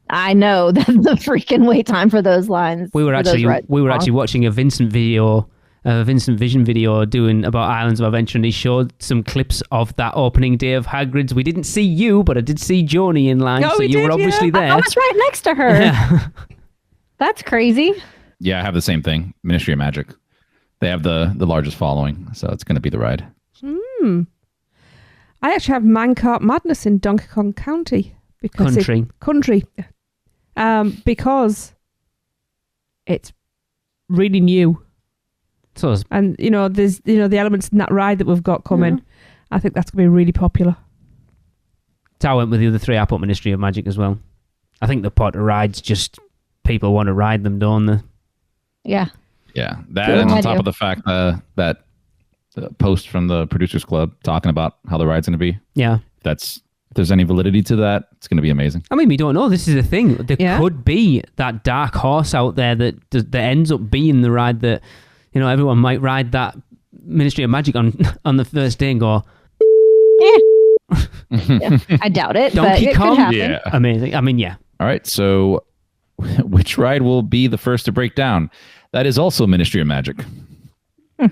I know that the freaking wait time for those lines. We were actually watching a Vincent Vision video doing about Islands of Adventure, and he showed some clips of that opening day of Hagrid's. We didn't see you, but I did see Joni in line, so you were obviously there. I was right next to her. Yeah. That's crazy. Yeah, I have the same thing. Ministry of Magic. They have the largest following, so it's going to be the ride. I actually have Minecart Madness in Donkey Kong Country because it's really new. So, and there's the elements in that ride that we've got coming. Yeah. I think that's going to be really popular. So I went with the other three. I put Ministry of Magic as well. I think the Potter rides just people want to ride them, don't they? Yeah. Yeah. That and on top of the fact that the post from the Producers Club talking about how the ride's going to be. Yeah. If there's any validity to that, it's going to be amazing. I mean, we don't know. This is the thing. There could be that dark horse out there that ends up being the ride that, everyone might ride that Ministry of Magic on the first day and go, I doubt it. Donkey but Kong? It could happen. Yeah. Amazing. I mean, yeah. All right. So which ride will be the first to break down? That is also Ministry of Magic. Going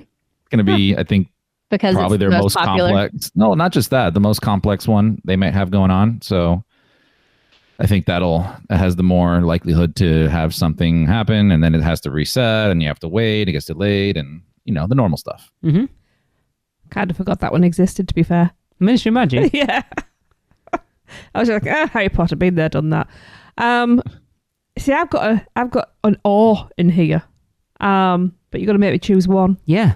to be, I think, because probably their most complex. No, not just that. The most complex one they might have going on. So I think that has the more likelihood to have something happen, and then it has to reset, and you have to wait. It gets delayed, and the normal stuff. Mm-hmm. Kind of forgot that one existed. To be fair, Ministry of Magic. Yeah, I was like, Harry Potter, been there, done that. See, I've got an awe in here, but you got to make me choose one. Yeah.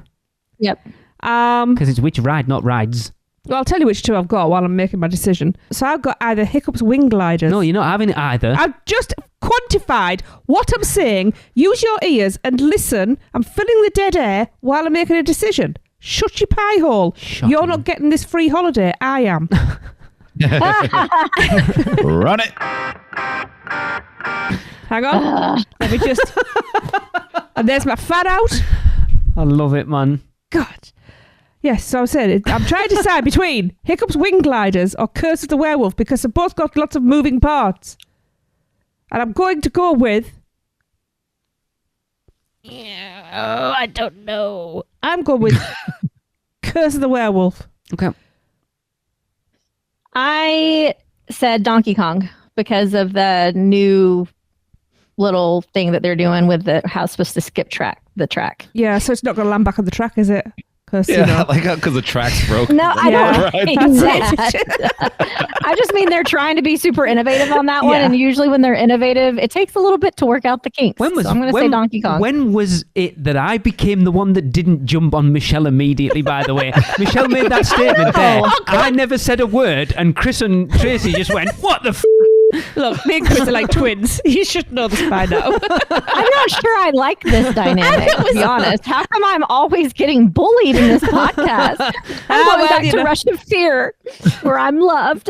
Yep. Because it's which ride, not rides. Well, I'll tell you which two I've got while I'm making my decision. So I've got either Hiccup's Wing Gliders. No, you're not having it either. I've just quantified what I'm saying. Use your ears and listen. I'm filling the dead air while I'm making a decision. Shut your pie hole. You're not getting this free holiday. I am. Run it. Hang on. Let me just... And there's my fan out. I love it, man. God. Yes, so I said I'm trying to decide between Hiccup's Wing Gliders or Curse of the Werewolf because they've both got lots of moving parts. And I'm going to go with... I don't know. I'm going with Curse of the Werewolf. Okay. I said Donkey Kong because of the new little thing that they're doing with how it's supposed to skip the track. Yeah, so it's not going to land back on the track, is it? Yeah, because the track's broken. No, I don't mean that. I just mean they're trying to be super innovative on that one, and usually when they're innovative, it takes a little bit to work out the kinks. So I'm going to say Donkey Kong. When was it that I became the one that didn't jump on Michelle immediately, by the way? Michelle made that statement there. I never said a word, and Chris and Tracy just went, what the f***? Look, me and Chris are like twins. You should know this by now. I'm not sure I like this dynamic, to be honest. How come I'm always getting bullied in this podcast? I'm going back to Rush of Fear, where I'm loved.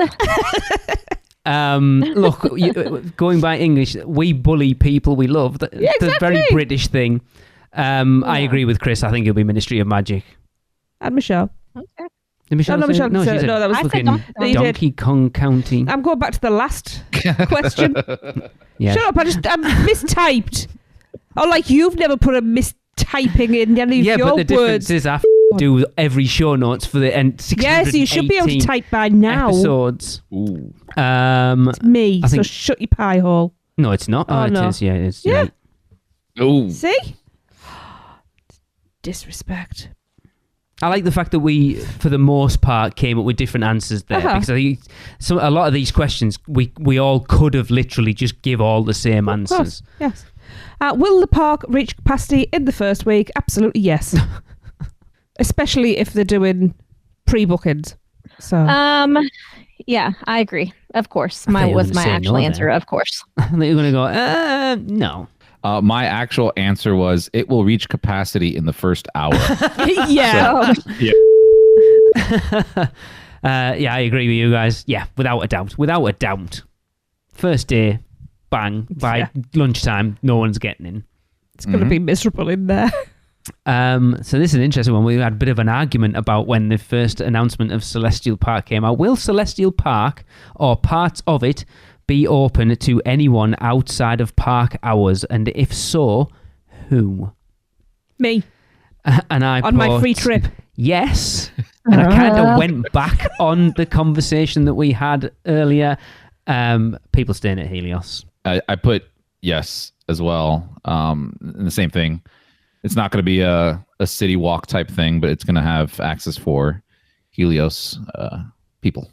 Look, going by English, we bully people we love. That's a very British thing. I agree with Chris. I think it'll be Ministry of Magic. And Michelle. Okay. Did Michelle No, say- Michelle no, she said- said no, that was fucking Donkey Kong. Donkey Kong County. I'm going back to the last question. Yeah. Shut up! I'm mistyped. Oh, like you've never put a mistyping in any of Yeah, your but the difference words. is I do every show notes for the end. Yeah, so you should be able to type by now. Episodes. Ooh. It's me, I so think- shut your pie hole. No, it's not. Oh, It no. is. Yeah, it is. Yeah. Ooh. See? Disrespect. I like the fact that we, for the most part, came up with different answers there because I think a lot of these questions we all could have literally just give all the same Of course, answers. yes. Will the park reach capacity in the first week? Absolutely yes. Especially if they're doing pre-bookings. So Yeah, I agree. Of course. I thought you were Was gonna my say actual no answer. there. Of course. I think you're going to go, no. My actual answer was it will reach capacity in the first hour. yeah. Yeah, I agree with you guys. Yeah, without a doubt. Without a doubt. First day, bang. By lunchtime, no one's getting in. It's going to be miserable in there. So this is an interesting one. We had a bit of an argument about when the first announcement of Celestial Park came out. Will Celestial Park or parts of it be open to anyone outside of park hours? And if so, who? Me. And I On my put free trip. yes. And I kind of went back on the conversation that we had earlier. People staying at Helios. I put yes as well. And the same thing. It's not going to be a city walk type thing, but it's going to have access for Helios people,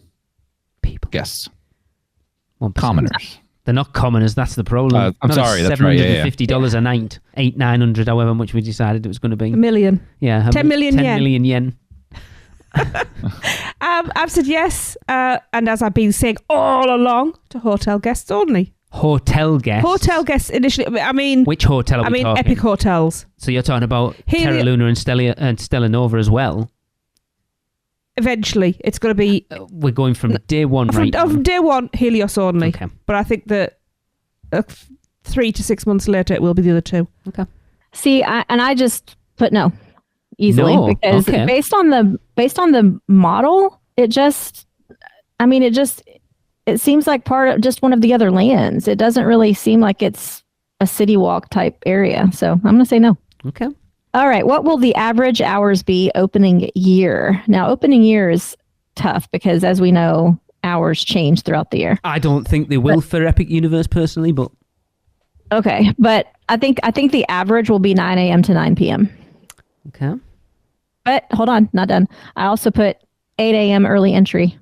guests, 1%. commoners. They're not commoners. That's the problem. I'm Not sorry. at That's right. Yeah, $750 a night, 900, however much we decided it was going to be. $1 million. Yeah, 10 million 10 yen. million yen. I've said yes, and as I've been saying all along, to hotel guests only. Hotel guests. Hotel guests initially. I mean, Which hotel are we talking? Epic Hotels. So you're talking about Helio- Terra Luna and Stella Nova as well. Eventually, it's going to be We're going from day one right now. from day one, Helios only. Okay. But I think that 3 to 6 months later, it will be the other two. Okay. See, I just put no easily No, because okay. based on the model, it seems like part of just one of the other lands. It doesn't really seem like it's a city walk type area. So I'm going to say no. Okay. All right. What will the average hours be opening year? Now, opening year is tough because, as we know, hours change throughout the year. I don't think they will for Epic Universe personally, but Okay, but I think the average will be 9 a.m. to 9 p.m. okay. But hold on, not done. I also put 8 a.m. early entry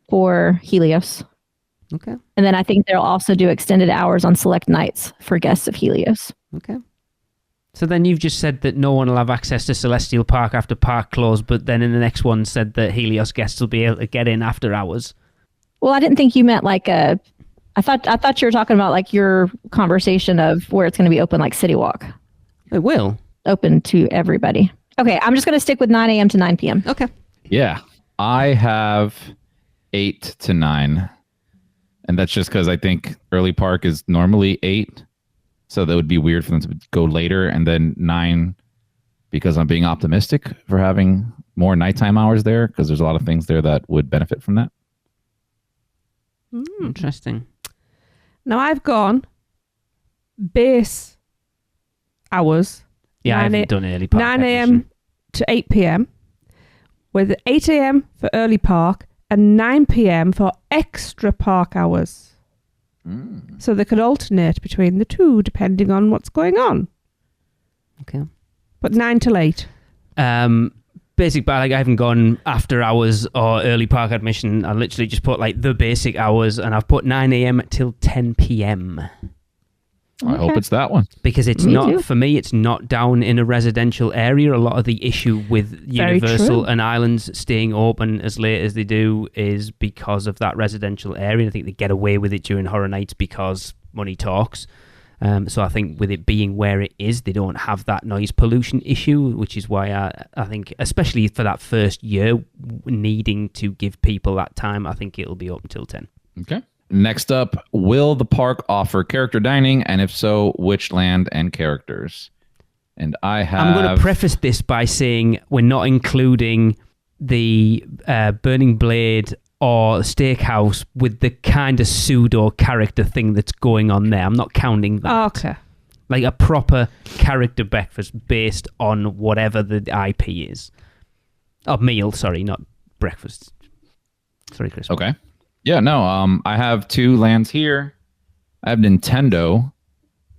for Helios. Okay. And then I think they'll also do extended hours on select nights for guests of Helios. Okay. So then you've just said that no one will have access to Celestial Park after park closed, but then in the next one said that Helios guests will be able to get in after hours. Well, I didn't think you meant like I thought you were talking about like your conversation of where it's going to be open like City Walk. It will. Open to everybody. Okay, I'm just going to stick with 9 a.m. to 9 p.m. Okay. Yeah. I have 8 to 9. And that's just because I think early park is normally 8. So that would be weird for them to go later. And then 9, because I'm being optimistic for having more nighttime hours there, because there's a lot of things there that would benefit from that. Interesting. Now I've gone base hours. Yeah, I 9 haven't done early park. 9 a.m. admission. to 8 p.m. with 8 a.m. for early park and 9 p.m. for extra park hours. So they could alternate between the two depending on what's going on. Okay. But 9 till 8. Basic, but like I haven't gone after hours or early park admission. I literally just put like the basic hours, and I've put 9 a.m. till 10 p.m. I hope it's that one. Because it's Me not, too. for me, it's not down in a residential area. A lot of the issue with Very Universal true. and Islands staying open as late as they do is because of that residential area. I think they get away with it during Horror Nights because money talks. So I think with it being where it is, they don't have that noise pollution issue, which is why I think, especially for that first year, needing to give people that time, I think it'll be open till 10. Okay. Next up, will the park offer character dining? And if so, which land and characters? And I have... I'm going to preface this by saying we're not including the Burning Blade or Steakhouse with the kind of pseudo character thing that's going on there. I'm not counting that. Okay. Like a proper character breakfast based on whatever the IP is. Oh, meal, sorry, not breakfast. Sorry, Chris. Okay. Yeah, no, I have 2 lands here. I have Nintendo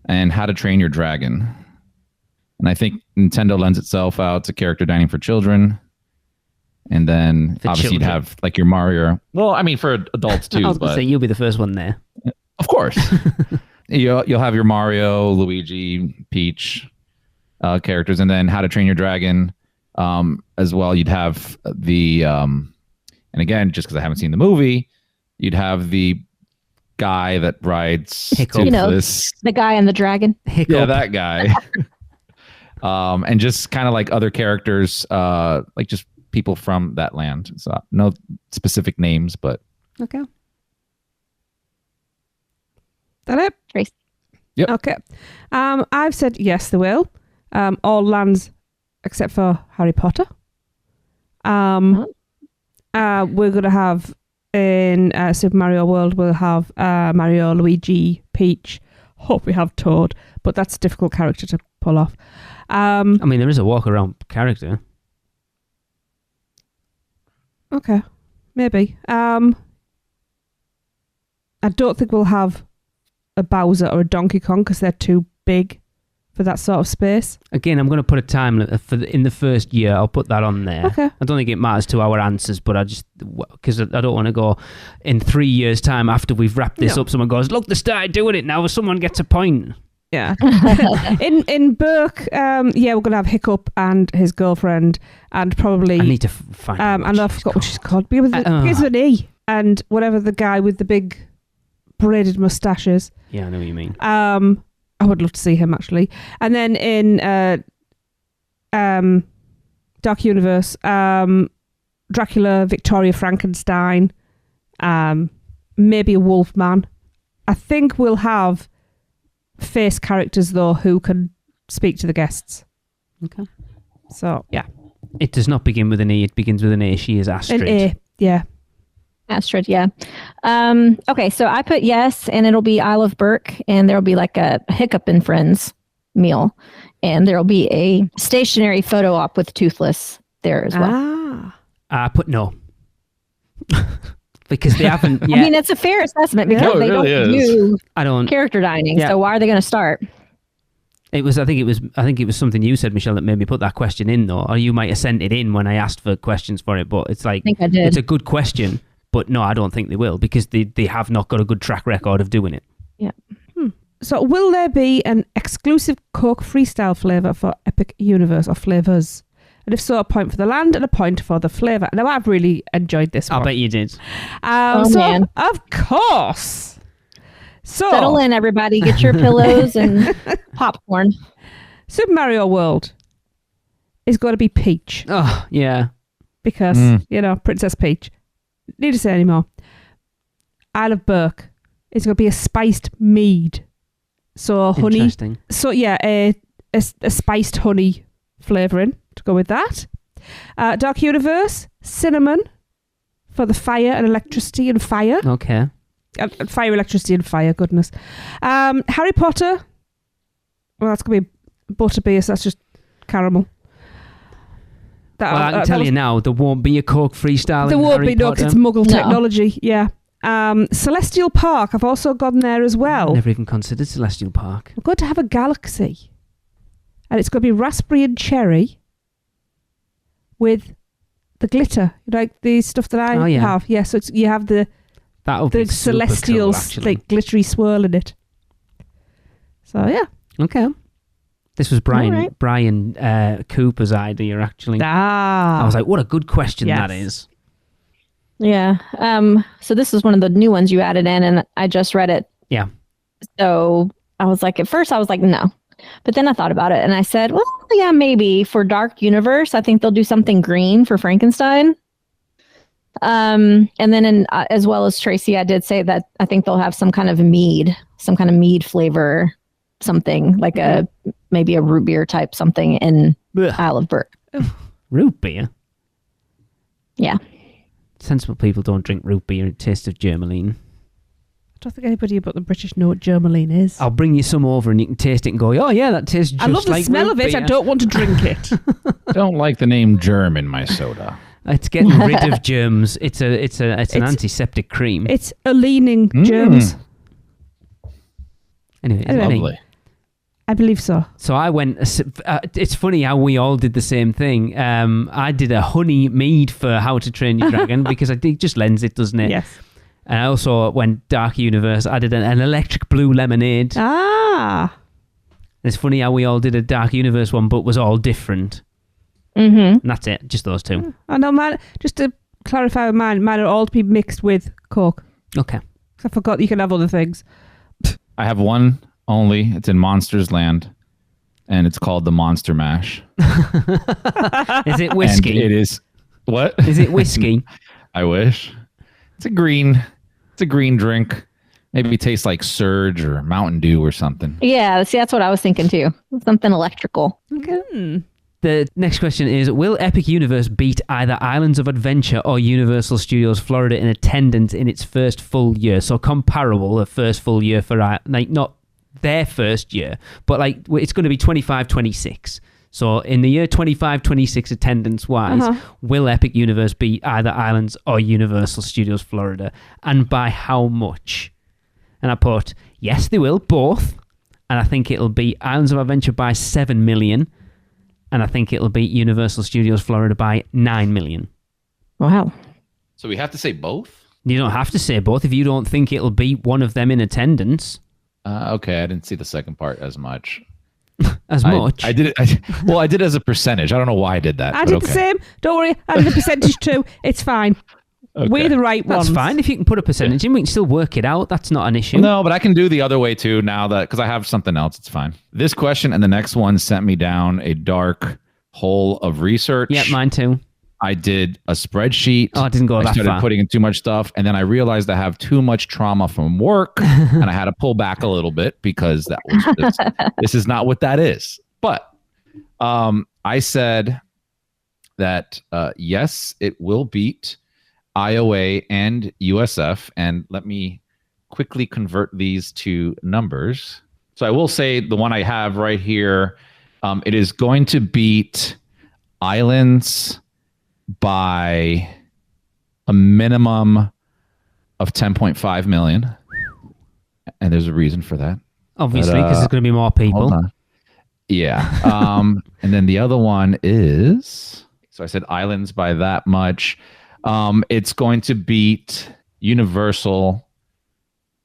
and How to Train Your Dragon. And I think Nintendo lends itself out to character dining for children. And then For obviously children. you'd have like your Mario. Well, I mean for adults I too, was going to but say, you'll be the first one there. of course. You'll have your Mario, Luigi, Peach characters, and then How to Train Your Dragon as well. You'd have the and again, just because I haven't seen the movie, you'd have the guy that rides Hiccup. You know, Toothless. the guy and the dragon. Hiccup. Yeah, that guy. And just kind of like other characters, like just people from that land. So no specific names, but Okay. That it? Trace. Yep. Okay. I've said yes, they will. All lands except for Harry Potter. We're going to have in Super Mario World, we'll have Mario, Luigi, Peach. Hope we have Toad, but that's a difficult character to pull off. I mean, there is a walk around character. Okay, maybe. I don't think we'll have a Bowser or a Donkey Kong because they're too big for that sort of space. Again, I'm going to put a time limit for in the first year. I'll put that on there. Okay. I don't think it matters to our answers, but I just because I don't want to go in 3 years' time after we've wrapped this up. Someone goes, "Look, they started doing it now." Someone gets a point. Yeah. in Burke, we're going to have Hiccup and his girlfriend, and probably. I need to find. and I forgot what she's called. Begins with an E, and whatever the guy with the big braided mustaches. Yeah, I know what you mean. I would love to see him actually. And then in Dark Universe, Dracula, Victoria Frankenstein, maybe a Wolfman. I think we'll have face characters though who can speak to the guests. Okay. So yeah, It does not begin with an E. It begins with an A. She is Astrid. an A. Yeah. Astrid, yeah. Okay, so I put yes, and it'll be Isle of Burke, and there'll be like a Hiccup and Friends meal, and there'll be a stationary photo op with Toothless there as well. Ah. I put no. Because they haven't yet. I mean, it's a fair assessment because No, it they really don't is. do I don't. character dining. Yeah. So why are they going to start? I think it was something you said, Michelle, that made me put that question in, though. Or you might have sent it in when I asked for questions for it. But it's like, I think I did. It's a good question. But no, I don't think they will because they have not got a good track record of doing it. Yeah. So will there be an exclusive Coke freestyle flavour for Epic Universe or flavours? And if so, a point for the land and a point for the flavour. Now, I've really enjoyed this one. I bet you did. Man. Of course. So, Settle in, everybody. Get your pillows and popcorn. Super Mario World is going to be Peach Oh, yeah. because, Princess Peach. Need to say any more. Isle of Burke is going to be a spiced mead. So, honey. Interesting. So, yeah, a spiced honey flavouring to go with that. Dark Universe, cinnamon for the fire and electricity and fire. Okay. Fire, electricity and fire, goodness. Harry Potter, well, that's going to be butterbeer, so that's just caramel. Well, I can tell you now, there won't be a Coke freestyle There in won't Harry be, no, 'cause Potter. it's Muggle No. technology, yeah. Celestial Park, I've also gone there as well. Never even considered Celestial Park. We're going to have a galaxy. And it's going to be raspberry and cherry with the glitter, like the stuff that I have. Yeah, so you have the That would be super celestial, cool, actually. like glittery swirl in it. So yeah. Okay. This was Brian All right. Brian Cooper's idea, actually. Ah. I was like, what a good question Yes. that is. Yeah. So this is one of the new ones you added in, and I just read it. Yeah. So I was like, at first I was like, no. But then I thought about it and I said, well, yeah, maybe for Dark Universe, I think they'll do something green for Frankenstein. And then as well as Tracy, I did say that I think they'll have some kind of mead flavor, something like maybe a root beer type something in Ugh. Isle of Burke. Root beer? Yeah. Sensible people don't drink root beer. It tastes of Germaline. I don't think anybody but the British know what Germaline is. I'll bring you some over and you can taste it and go, oh yeah, that tastes just I love the like smell root of it. beer. I don't want to drink it. Don't like the name germ in my soda. It's getting rid of germs. It's an antiseptic cream. It's a leaning germs. Anyway, Lovely. I believe so. So I went. It's funny how we all did the same thing. I did a honey mead for How to Train Your Dragon because I think it just lends it, doesn't it? Yes. And I also went Dark Universe. I did an electric blue lemonade. Ah. It's funny how we all did a Dark Universe one, but was all different. Mm-hmm. And that's it. Just those two. Oh no, man. Just to clarify, mine are all to be mixed with Coke. Okay. 'Cause I forgot you can have other things. I have one only. It's in Monsters Land, and it's called the Monster Mash. Is it whiskey? And it is what? Is it whiskey? I wish. It's a green drink. Maybe it tastes like Surge or Mountain Dew or something. Yeah. See, that's what I was thinking too. Something electrical. The next question is, will Epic Universe beat either Islands of Adventure or Universal Studios Florida in attendance in its first full year? So comparable, a first full year for, like, not their first year, but like it's going to be 25-26. So in the year 25-26 attendance-wise, will Epic Universe beat either Islands or Universal Studios Florida? And by how much? And I put, yes, they will, both. And I think it'll beat Islands of Adventure by 7 million. And I think it'll beat Universal Studios Florida by 9 million. Wow. So we have to say both? You don't have to say both if you don't think it'll beat one of them in attendance. Okay, I didn't see the second part as much. As much? I did it. I did it as a percentage. I don't know why I did that. I but did okay. the same. Don't worry. I did a percentage too. It's fine. Okay. We're the right That's ones. fine. If you can put a percentage in, we can still work it out. That's not an issue. No, but I can do the other way too now that because I have something else. It's fine. This question and the next one sent me down a dark hole of research. Yeah, mine too. I did a spreadsheet. Oh, it didn't go I that started far. putting in too much stuff, and then I realized I have too much trauma from work, and I had to pull back a little bit because that was this is not what that is. But I said that yes, it will beat IOA and USF, and let me quickly convert these to numbers. So I will say the one I have right here, it is going to beat Islands by a minimum of 10.5 million. And there's a reason for that. Obviously, because there's going to be more people. Hold on. Yeah. And then the other one is, so I said Islands by that much. It's going to beat Universal.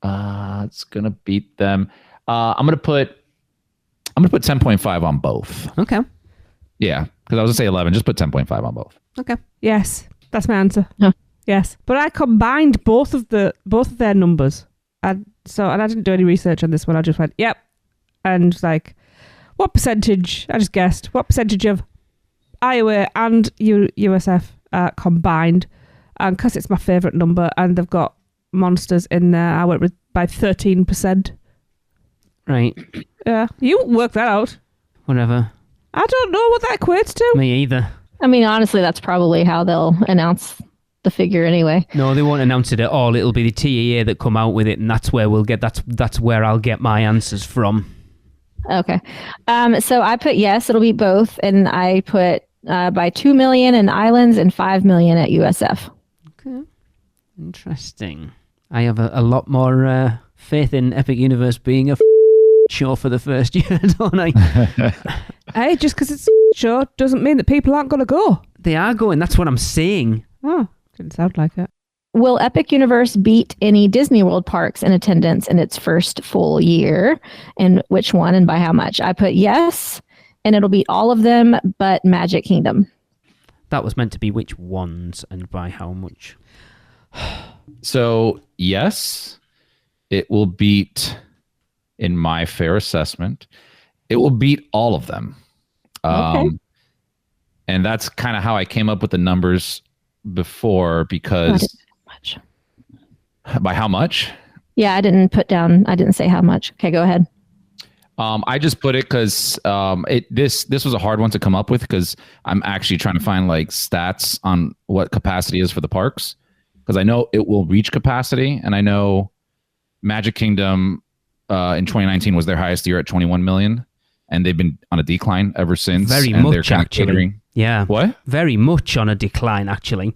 It's going to beat them. I'm going to put 10.5 on both. Okay. Yeah, because I was going to say 11. Just put 10.5 on both. Okay. Yes, that's my answer. No. Yes, but I combined both of their numbers, and I didn't do any research on this one. I just went, yep, and like, what percentage? I just guessed what percentage of Iowa and USF combined, and because it's my favorite number, and they've got monsters in there, I went with by 13%. Right. Yeah, you work that out. Whatever. I don't know what that equates to. Me either. I mean, honestly, that's probably how they'll announce the figure anyway. No, they won't announce it at all. It'll be the TEA that come out with it, and that's where we'll get. That's where I'll get my answers from. Okay. So I put yes, it'll be both, and I put by 2 million in Islands and 5 million at USF. Okay. Interesting. I have a lot more faith in Epic Universe being a show for the first year, don't I? Hey, just because it's a show doesn't mean that people aren't going to go. They are going. That's what I'm saying. Oh, didn't sound like it. will Epic Universe beat any Disney World parks in attendance in its first full year? And which one and by how much? I put yes, and it'll beat all of them but Magic Kingdom. That was meant to be which ones and by how much. So, yes, it will beat, in my fair assessment, it will beat all of them. Okay. And that's kind of how I came up with the numbers before, because much. By how much? Yeah, I didn't say how much. Okay, go ahead. I just put it because this was a hard one to come up with, because I'm actually trying to find like stats on what capacity is for the parks, because I know it will reach capacity, and I know Magic Kingdom in 2019 was their highest year at 21 million, and they've been on a decline ever since. Very and much, they're kind of actually. catering. Yeah. What? Very much on a decline, actually.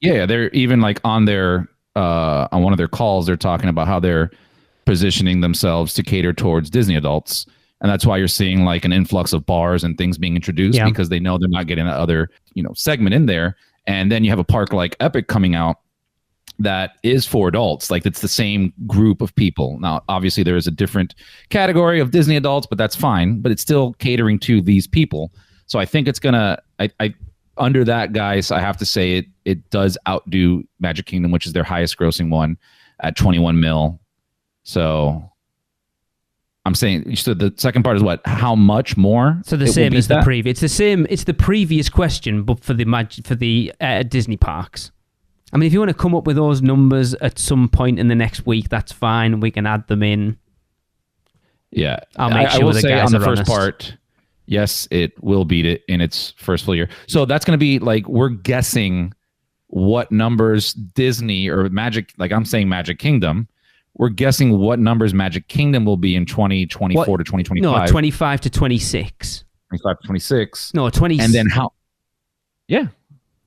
Yeah, they're even like on their on one of their calls, they're talking about how they're positioning themselves to cater towards Disney adults, and that's why you're seeing like an influx of bars and things being introduced, because they know they're not getting that other segment in there. And then you have a park like Epic coming out that is for adults, like it's the same group of people. Now, obviously, there is a different category of Disney adults, but that's fine. But it's still catering to these people. So I think it's gonna. I under that, guys, I have to say it does outdo Magic Kingdom, which is their highest grossing one at 21 mil. So I'm saying, so the second part is what? How much more? So the same as the previous. It's the same. It's the previous question, but for the Disney parks. I mean, if you want to come up with those numbers at some point in the next week, that's fine. We can add them in. Yeah, I'll make sure I will the say guys on the are first honest. part, yes, it will beat it in its first full year. So that's going to be like, we're guessing what numbers Disney or Magic, like I'm saying Magic Kingdom, we're guessing what numbers Magic Kingdom will be in 2024 to 2025. No, 25 to 26. 25 to 26. No, 20. And then how? Yeah.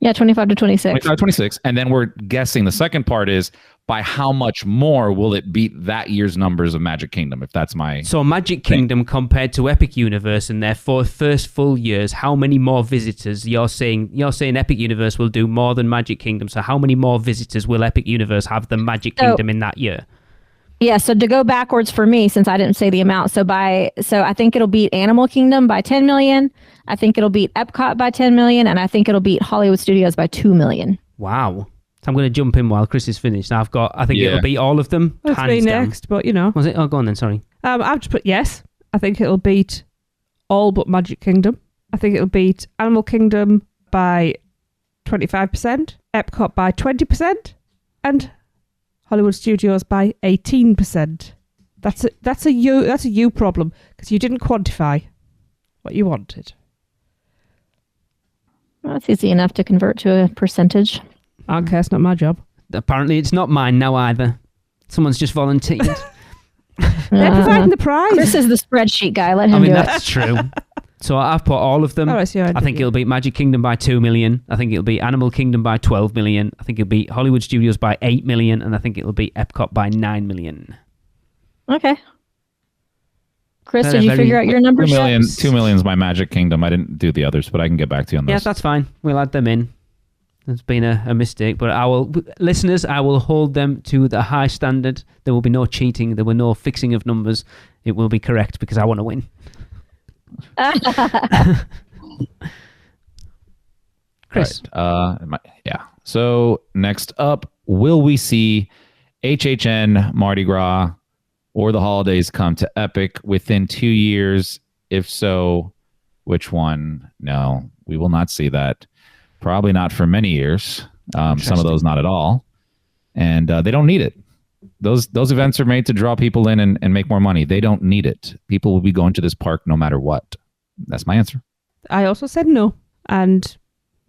Yeah, 25 to 26. 25 to 26. And then we're guessing the second part is by how much more will it beat that year's numbers of Magic Kingdom, if that's my... So Magic Kingdom compared to Epic Universe in their first full years, how many more visitors? You're saying Epic Universe will do more than Magic Kingdom. So how many more visitors will Epic Universe have than Magic Kingdom in that year? Yeah, so to go backwards for me, since I didn't say the amount, so I think it'll beat Animal Kingdom by 10 million. I think it'll beat Epcot by 10 million, and I think it'll beat Hollywood Studios by 2 million. Wow. So I'm going to jump in while Chris is finished. I think it'll beat all of them. Let's hands be down. next, but Was it? Oh, go on then, sorry. I've just put yes. I think it'll beat all but Magic Kingdom. I think it'll beat Animal Kingdom by 25%, Epcot by 20%, and Hollywood Studios by 18%. That's a you problem, because you didn't quantify what you wanted. Well, that's easy enough to convert to a percentage. Okay, it's not my job. Apparently it's not mine now either. Someone's just volunteered. They're providing the prize. Chris is the spreadsheet guy. Let him do it. That's true. So I've put all of them. Oh, I see, I think it'll beat Magic Kingdom by 2 million. I think it'll beat Animal Kingdom by 12 million. I think it'll beat Hollywood Studios by 8 million. And I think it'll beat Epcot by 9 million. Okay. Chris, did you figure out your numbers? 2 million is my Magic Kingdom. I didn't do the others, but I can get back to you on those. Yeah, that's fine. We'll add them in. It's been a mistake, but listeners, I will hold them to the high standard. There will be no cheating. There will be no fixing of numbers. It will be correct because I want to win. Chris. Yeah. So next up, will we see HHN, Mardi Gras, or the holidays come to Epic within 2 years? If so, which one? No, we will not see that. Probably not for many years. Some of those not at all. And they don't need it. Those events are made to draw people in and make more money. They don't need it. People will be going to this park no matter what. That's my answer. I also said no, and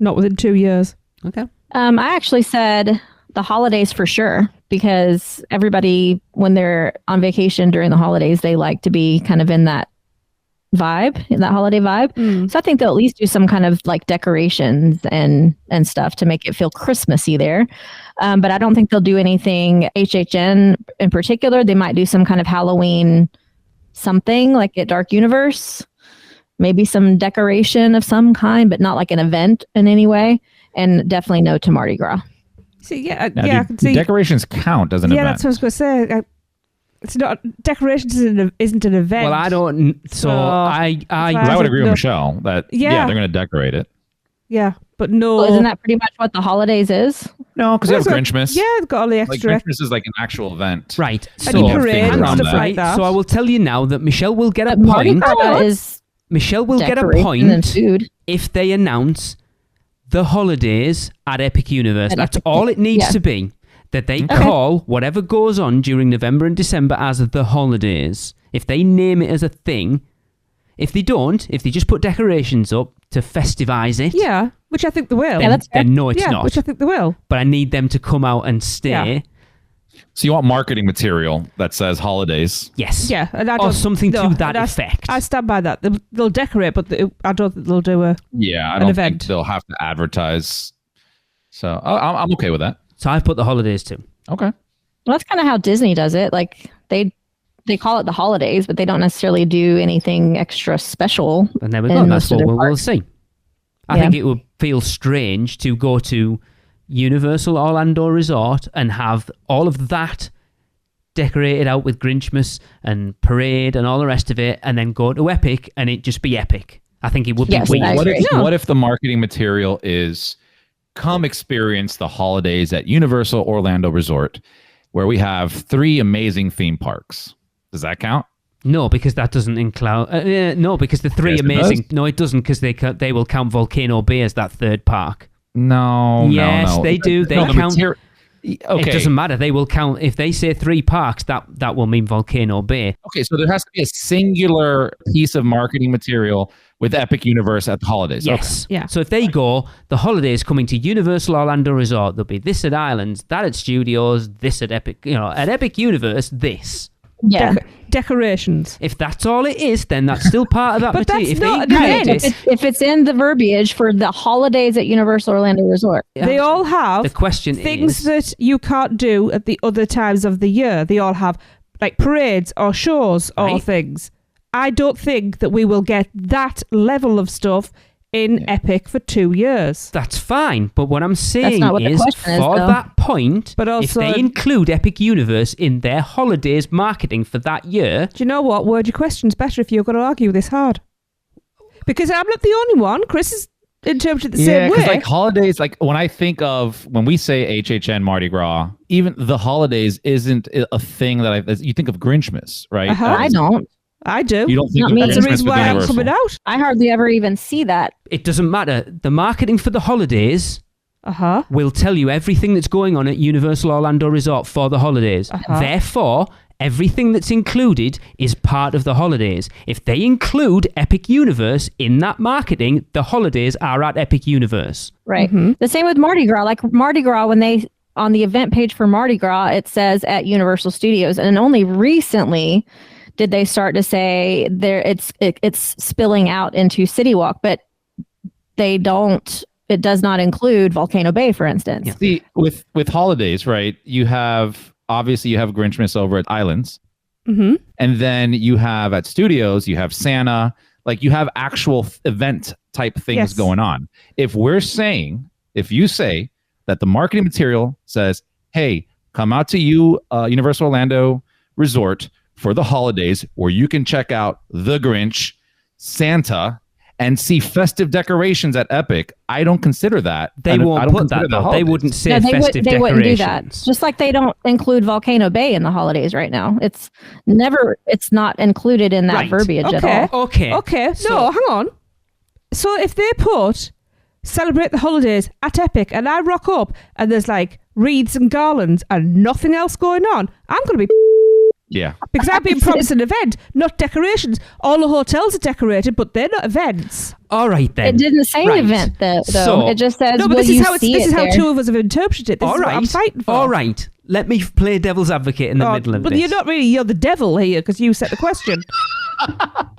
not within 2 years. Okay. I actually said the holidays for sure, because everybody, when they're on vacation during the holidays, they like to be kind of in that vibe, in that holiday vibe. So I think they'll at least do some kind of like decorations and stuff to make it feel Christmassy there. But I don't think they'll do anything HHN in particular. They might do some kind of Halloween something like at Dark Universe, maybe some decoration of some kind, but not like an event in any way. And definitely no to Mardi Gras. See, yeah, Now, I can see. decorations count as an event. That's what I was going to say. It's not decorations isn't an event. Well, I don't. So I 'Cause I would agree with No. Michelle that Yeah. they're going to decorate it. Yeah, but no. Well, isn't that pretty much what the holidays is? No, because you have Yeah, Grinchmas. Yeah, it's got all the Like extra. Grinchmas is like an actual event. right. And So parade things and around stuff that. like that. So I will tell you now that Michelle will get a But Mardi point. Gras is Michelle will get a decoration and point food. if they announce the holidays at Epic Universe. At That's Epic, all it needs yeah. to be. That they call whatever goes on during November and December as the holidays. If they name it as a thing, if they don't, if they just put decorations up to festivize it, Yeah, which I think they will. then, that's fair. then no, it's yeah, not. which I think they will. But I need them to come out and stay. Yeah. So you want marketing material that says holidays. Yes. Yeah, and I Or don't, something no, to that and effect. I stand by that. They'll decorate, but I don't think they'll do a. Yeah, I An don't event. think they'll have to advertise. So I'm okay with that. So I've put the holidays too. Okay. Well, that's kind of how Disney does it. Like they call it the holidays, but they don't necessarily do anything extra special. And there we in go. That's most of what their we'll parks. see. I Yeah. think it would feel strange to go to Universal Orlando Resort and have all of that decorated out with Grinchmas and parade and all the rest of it, and then go to Epic and it just be epic. I think it would Yes, be weird. I agree. What if the marketing material is come experience the holidays at Universal Orlando Resort, where we have 3 amazing theme parks? Does that count? No, because that doesn't include. No, because the 3 Yes, it amazing. does. No, it doesn't, because they will count Volcano Bay as that third park. No, Yes, no. they do. They the count. Okay. It doesn't matter. They will count if they say 3 parks. That will mean Volcano Bay. Okay, so there has to be a singular piece of marketing material with Epic Universe at the holidays. Yes. Yeah. So if they go, the holidays coming to Universal Orlando Resort, there'll be this at Islands, that at Studios, this at Epic. At Epic Universe, this. Yeah. Decorations. If that's all it is, then that's still part of that But material. that's If not they an include event. it, If it's in the verbiage for the holidays at Universal Orlando Resort. They all have the question things is, that you can't do at the other times of the year. They all have like parades or shows or Right. things. I don't think that we will get that level of stuff in Epic for 2 years. that's fine. But what I'm saying not what the is, question is, for though. that point, But if also- they include Epic Universe in their holidays marketing for that year, Do you know what? Word your questions better if you're going to argue this hard. Because I'm not the only one. Chris has interpreted it the Yeah, same because way. like holidays, like when we say HHN Mardi Gras, even the holidays isn't a thing that you think of Grinchmas, right? Uh-huh. I don't. I do. You don't think Not of me. That's the Grinchmas reason with why I'm Universal. coming out. I hardly ever even see that. it doesn't matter. The marketing for the holidays Uh-huh. will tell you everything that's going on at Universal Orlando Resort for the holidays. Uh-huh. Therefore, everything that's included is part of the holidays. If they include Epic Universe in that marketing, the holidays are at Epic Universe. Right. Mm-hmm. The same with Mardi Gras. Like Mardi Gras, when they on the event page for Mardi Gras, it says at Universal Studios, and only recently did they start to say it's spilling out into City Walk, but they don't. It does not include Volcano Bay, for instance. Yeah. See, with holidays, right? You have Grinchmas over at Islands, Mm-hmm. and then you have at Studios, you have Santa. Like you have actual event type things Yes. going on. If you say that the marketing material says, "Hey, come out to Universal Orlando Resort for the holidays, where you can check out the Grinch, Santa, and see festive decorations at Epic," I don't consider that. They I don't won't put consider that, though. They holidays. wouldn't say No, festive they wouldn't do that. decorations. Just like they don't include Volcano Bay in the holidays right now. It's not included in that Right. verbiage at Okay. all. Okay. Okay, So- no, hang on. So if they put celebrate the holidays at Epic and I rock up and there's like wreaths and garlands and nothing else going on, I'm going to be Yeah. because I've been promised an event, not decorations. All the hotels are decorated, but they're not events. All right then. It didn't say Right. event though. So- It just says, No, but will this is you how see this is it how there? two of us have interpreted it. This All is what I'm right. fighting for. All right. Let me play devil's advocate in the Oh, middle of but this. you're not really. You're the devil here because you set the question.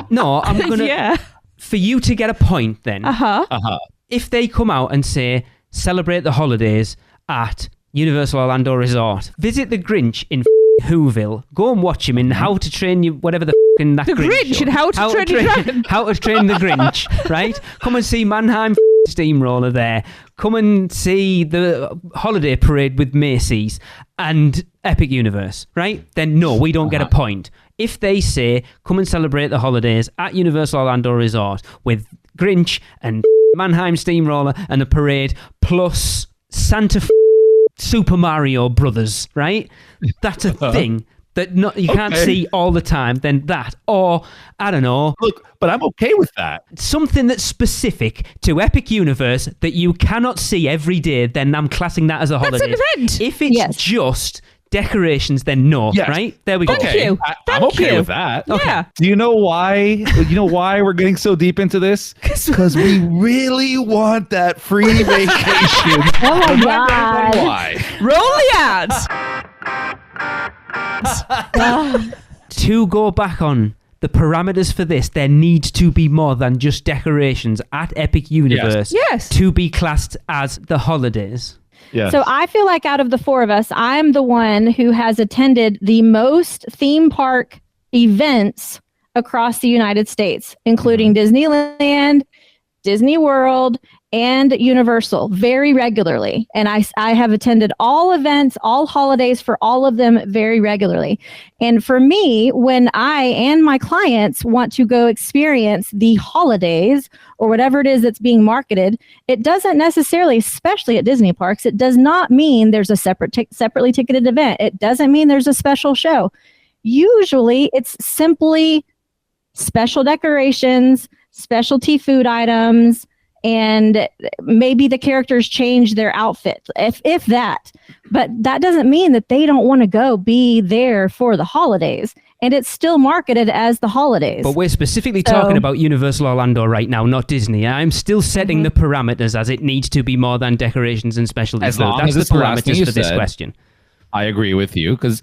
No, I'm gonna. Yeah. For you to get a point, then, Uh huh. if they come out and say celebrate the holidays at Universal Orlando Resort, visit the Grinch in Whoville, go and watch him in How to Train You, whatever the that The Grinch show. in How to Train Your Dragon. How to Train the Grinch, right? Come and see Mannheim steamroller there. Come and see the holiday parade with Macy's and Epic Universe, right? Then no, we don't get a point. If they say, come and celebrate the holidays at Universal Orlando Resort with Grinch and Mannheim Steamroller and a parade plus Super Mario Brothers, right? That's a thing that you can't see all the time, then that. Or, I don't know. Look, but I'm okay with that. Something that's specific to Epic Universe that you cannot see every day, then I'm classing that as a holiday. That's an event. If it's just decorations, then no, right? There we go. Thank you. I'm okay with that. Okay. Yeah. Do you know why? You know why we're getting so deep into this? Because we really want that free vacation. Oh my God. Why? Roll the ads. To go back on the parameters for this, there needs to be more than just decorations at Epic Universe Yes. to be classed as the holidays. Yes. So I feel like out of the four of us, I'm the one who has attended the most theme park events across the United States, including Disneyland, Disney World, and Universal very regularly. And I have attended all events, all holidays for all of them very regularly. And for me, when I and my clients want to go experience the holidays or whatever it is that's being marketed, it doesn't necessarily, especially at Disney parks, it does not mean there's a separately ticketed event. It doesn't mean there's a special show. Usually it's simply special decorations, specialty food items, and maybe the characters change their outfit, if that. But that doesn't mean that they don't want to be there for the holidays. And it's still marketed as the holidays. But we're specifically talking about Universal Orlando right now, not Disney. I'm still setting the parameters as it needs to be more than decorations and specialty. As long as that's it's the the last thing parameters you for this said. question. I agree with you because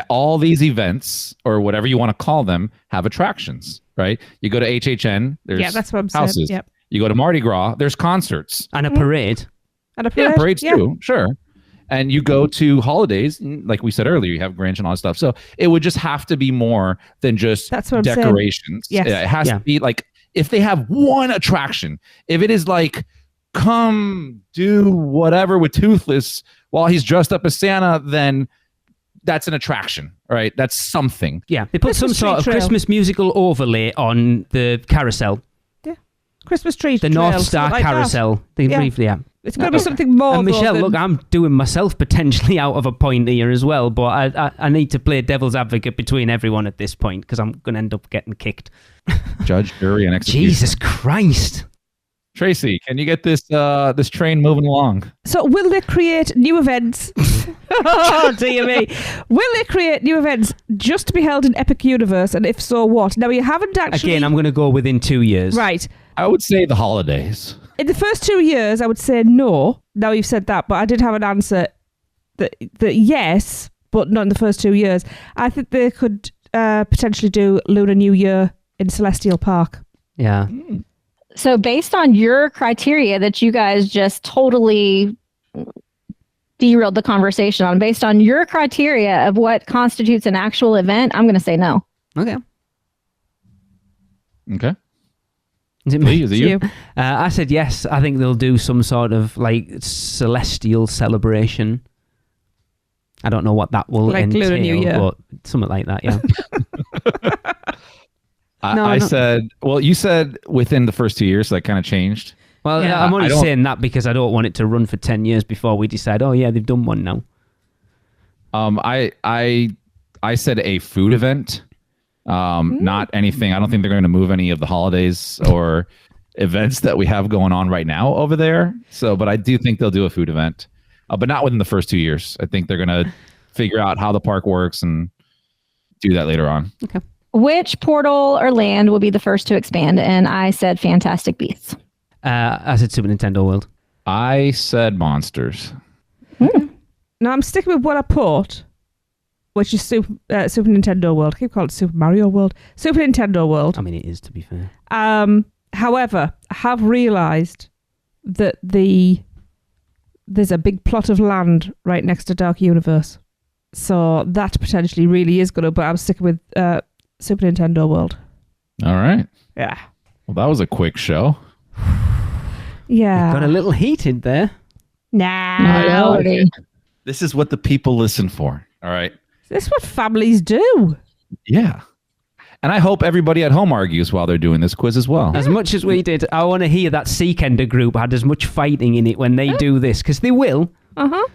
all these events or whatever you want to call them have attractions, right? You go to HHN, there's that's what I'm houses. saying. Yep. You go to Mardi Gras, there's concerts. And a parade. And a parade. Yeah, parades too, sure. And you go to holidays, like we said earlier, you have Grinch and all that stuff. So it would just have to be more than just That's what I'm saying. decorations. Yes. It has to be like, if they have one attraction, if it is like, come do whatever with Toothless while he's dressed up as Santa, then that's an attraction, right? That's something. Yeah, they put Christmas some sort of tree trail. Christmas musical overlay on the carousel. Christmas tree The trail, North Star something like that. carousel. They Yeah. briefly, It's going to be something more. And Michelle, than- look, I'm doing myself potentially out of a point here as well, but I need to play devil's advocate between everyone at this point because I'm going to end up getting kicked. Judge, jury, and execution. Jesus Christ. Tracy, can you get this this train moving along? So will they create new events? Oh, dear me. Will they create new events just to be held in Epic Universe? And if so, what? Now, you haven't actually... Again, I'm going to go within 2 years. Right. I would say the holidays. In the first 2 years, I would say no. Now you've said that, but I did have an answer that yes, but not in the first 2 years. I think they could potentially do Lunar New Year in Celestial Park. Yeah. So based on your criteria that you guys just totally derailed the conversation on, based on your criteria of what constitutes an actual event, I'm going to say no. Okay. Okay. Is it Lee, me? is it you? I said yes. I think they'll do some sort of like celestial celebration. I don't know what that will Like entail, Lunar New Year. but something like that, yeah. I said, well, you said within the first 2 years, so that kind of changed. Well, Yeah. I'm only I don't- saying that because I don't want it to run for 10 years before we decide, oh, yeah, they've done one now. I said a food event, not anything. I don't think they're going to move any of the holidays or events that we have going on right now over there. So, but I do think they'll do a food event, but not within the first 2 years. I think they're going to figure out how the park works and do that later on. Okay. Which portal or land will be the first to expand? And I said Fantastic Beasts. I said Super Nintendo World. I said monsters. Now I'm sticking with what I put, which is Super Nintendo World. I keep calling it Super Mario World. Super Nintendo World. I mean, it is, to be fair. However, I have realised that there's a big plot of land right next to Dark Universe. So that potentially really is going to, but I'm sticking with Super Nintendo World. All right. Yeah. Well, that was a quick show. Yeah. Got a little heated there. Nah. This is what the people listen for. All right. This is what families do. Yeah. And I hope everybody at home argues while they're doing this quiz as well. As much as we did, I want to hear that Seekender group had as much fighting in it when they do this, because they will. Uh-huh.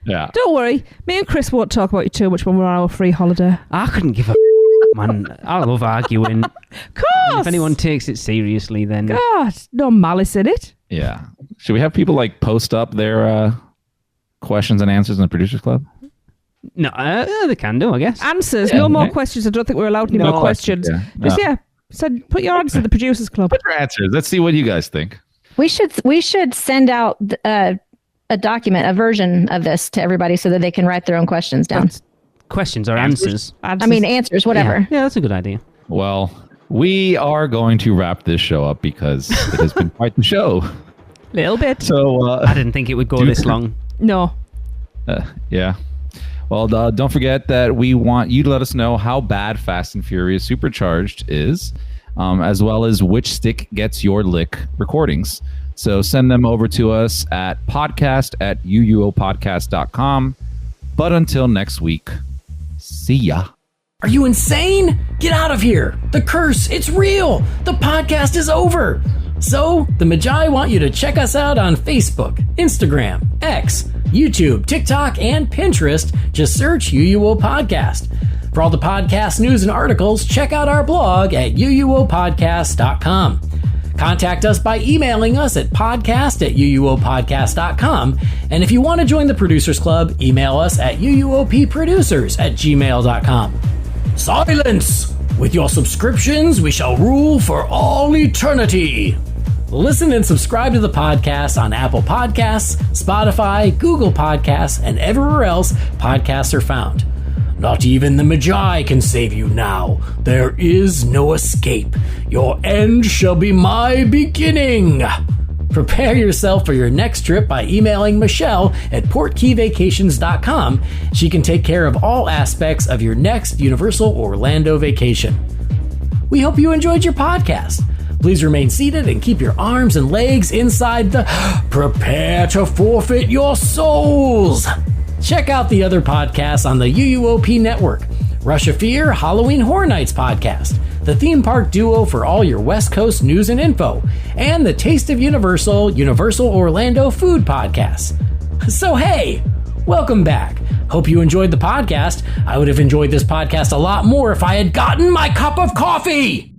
Yeah. Don't worry. Me and Chris won't talk about you too much when we're on our free holiday. I couldn't give a man. I love arguing. Of course. If anyone takes it seriously, then... God, no malice in it. Yeah. Should we have people like post up their questions and answers in the Producers Club? No, they can do, I guess. Answers. No more questions. I don't think we're allowed any more questions. Just put your answer in the Producers Club. Put your answers. Let's see what you guys think. We should send out a document, a version of this to everybody so that they can write their own questions down. Questions or answers? I mean, answers, whatever. Yeah, that's a good idea. Well, we are going to wrap this show up because it has been quite the show. Little bit. So I didn't think it would go this long. No. Yeah. Well, don't forget that we want you to let us know how bad Fast and Furious Supercharged is, as well as which stick gets your lick recordings. So send them over to us at podcast@uuopodcast.com. But until next week, see ya. Are you insane? Get out of here. The curse, it's real. The podcast is over. So, the Magi want you to check us out on Facebook, Instagram, X, YouTube, TikTok, and Pinterest. Just search UUO Podcast. For all the podcast news and articles, check out our blog at uuopodcast.com. Contact us by emailing us at podcast@uuopodcast.com. And if you want to join the Producers Club, email us at uuopproducers@gmail.com. Silence! With your subscriptions, we shall rule for all eternity. Listen and subscribe to the podcast on Apple Podcasts, Spotify, Google Podcasts, and everywhere else podcasts are found. Not even the Magi can save you now. There is no escape. Your end shall be my beginning. Prepare yourself for your next trip by emailing Michelle at portkeyvacations.com. She can take care of all aspects of your next Universal Orlando vacation. We hope you enjoyed your podcast. Please remain seated and keep your arms and legs inside the prepare to forfeit your souls. Check out the other podcasts on the UUOP network. Rush of Fear Halloween Horror Nights podcast, the theme park duo for all your West Coast news and info, and the Taste of Universal Orlando food podcasts. So hey, welcome back. Hope you enjoyed the podcast. I would have enjoyed this podcast a lot more if I had gotten my cup of coffee.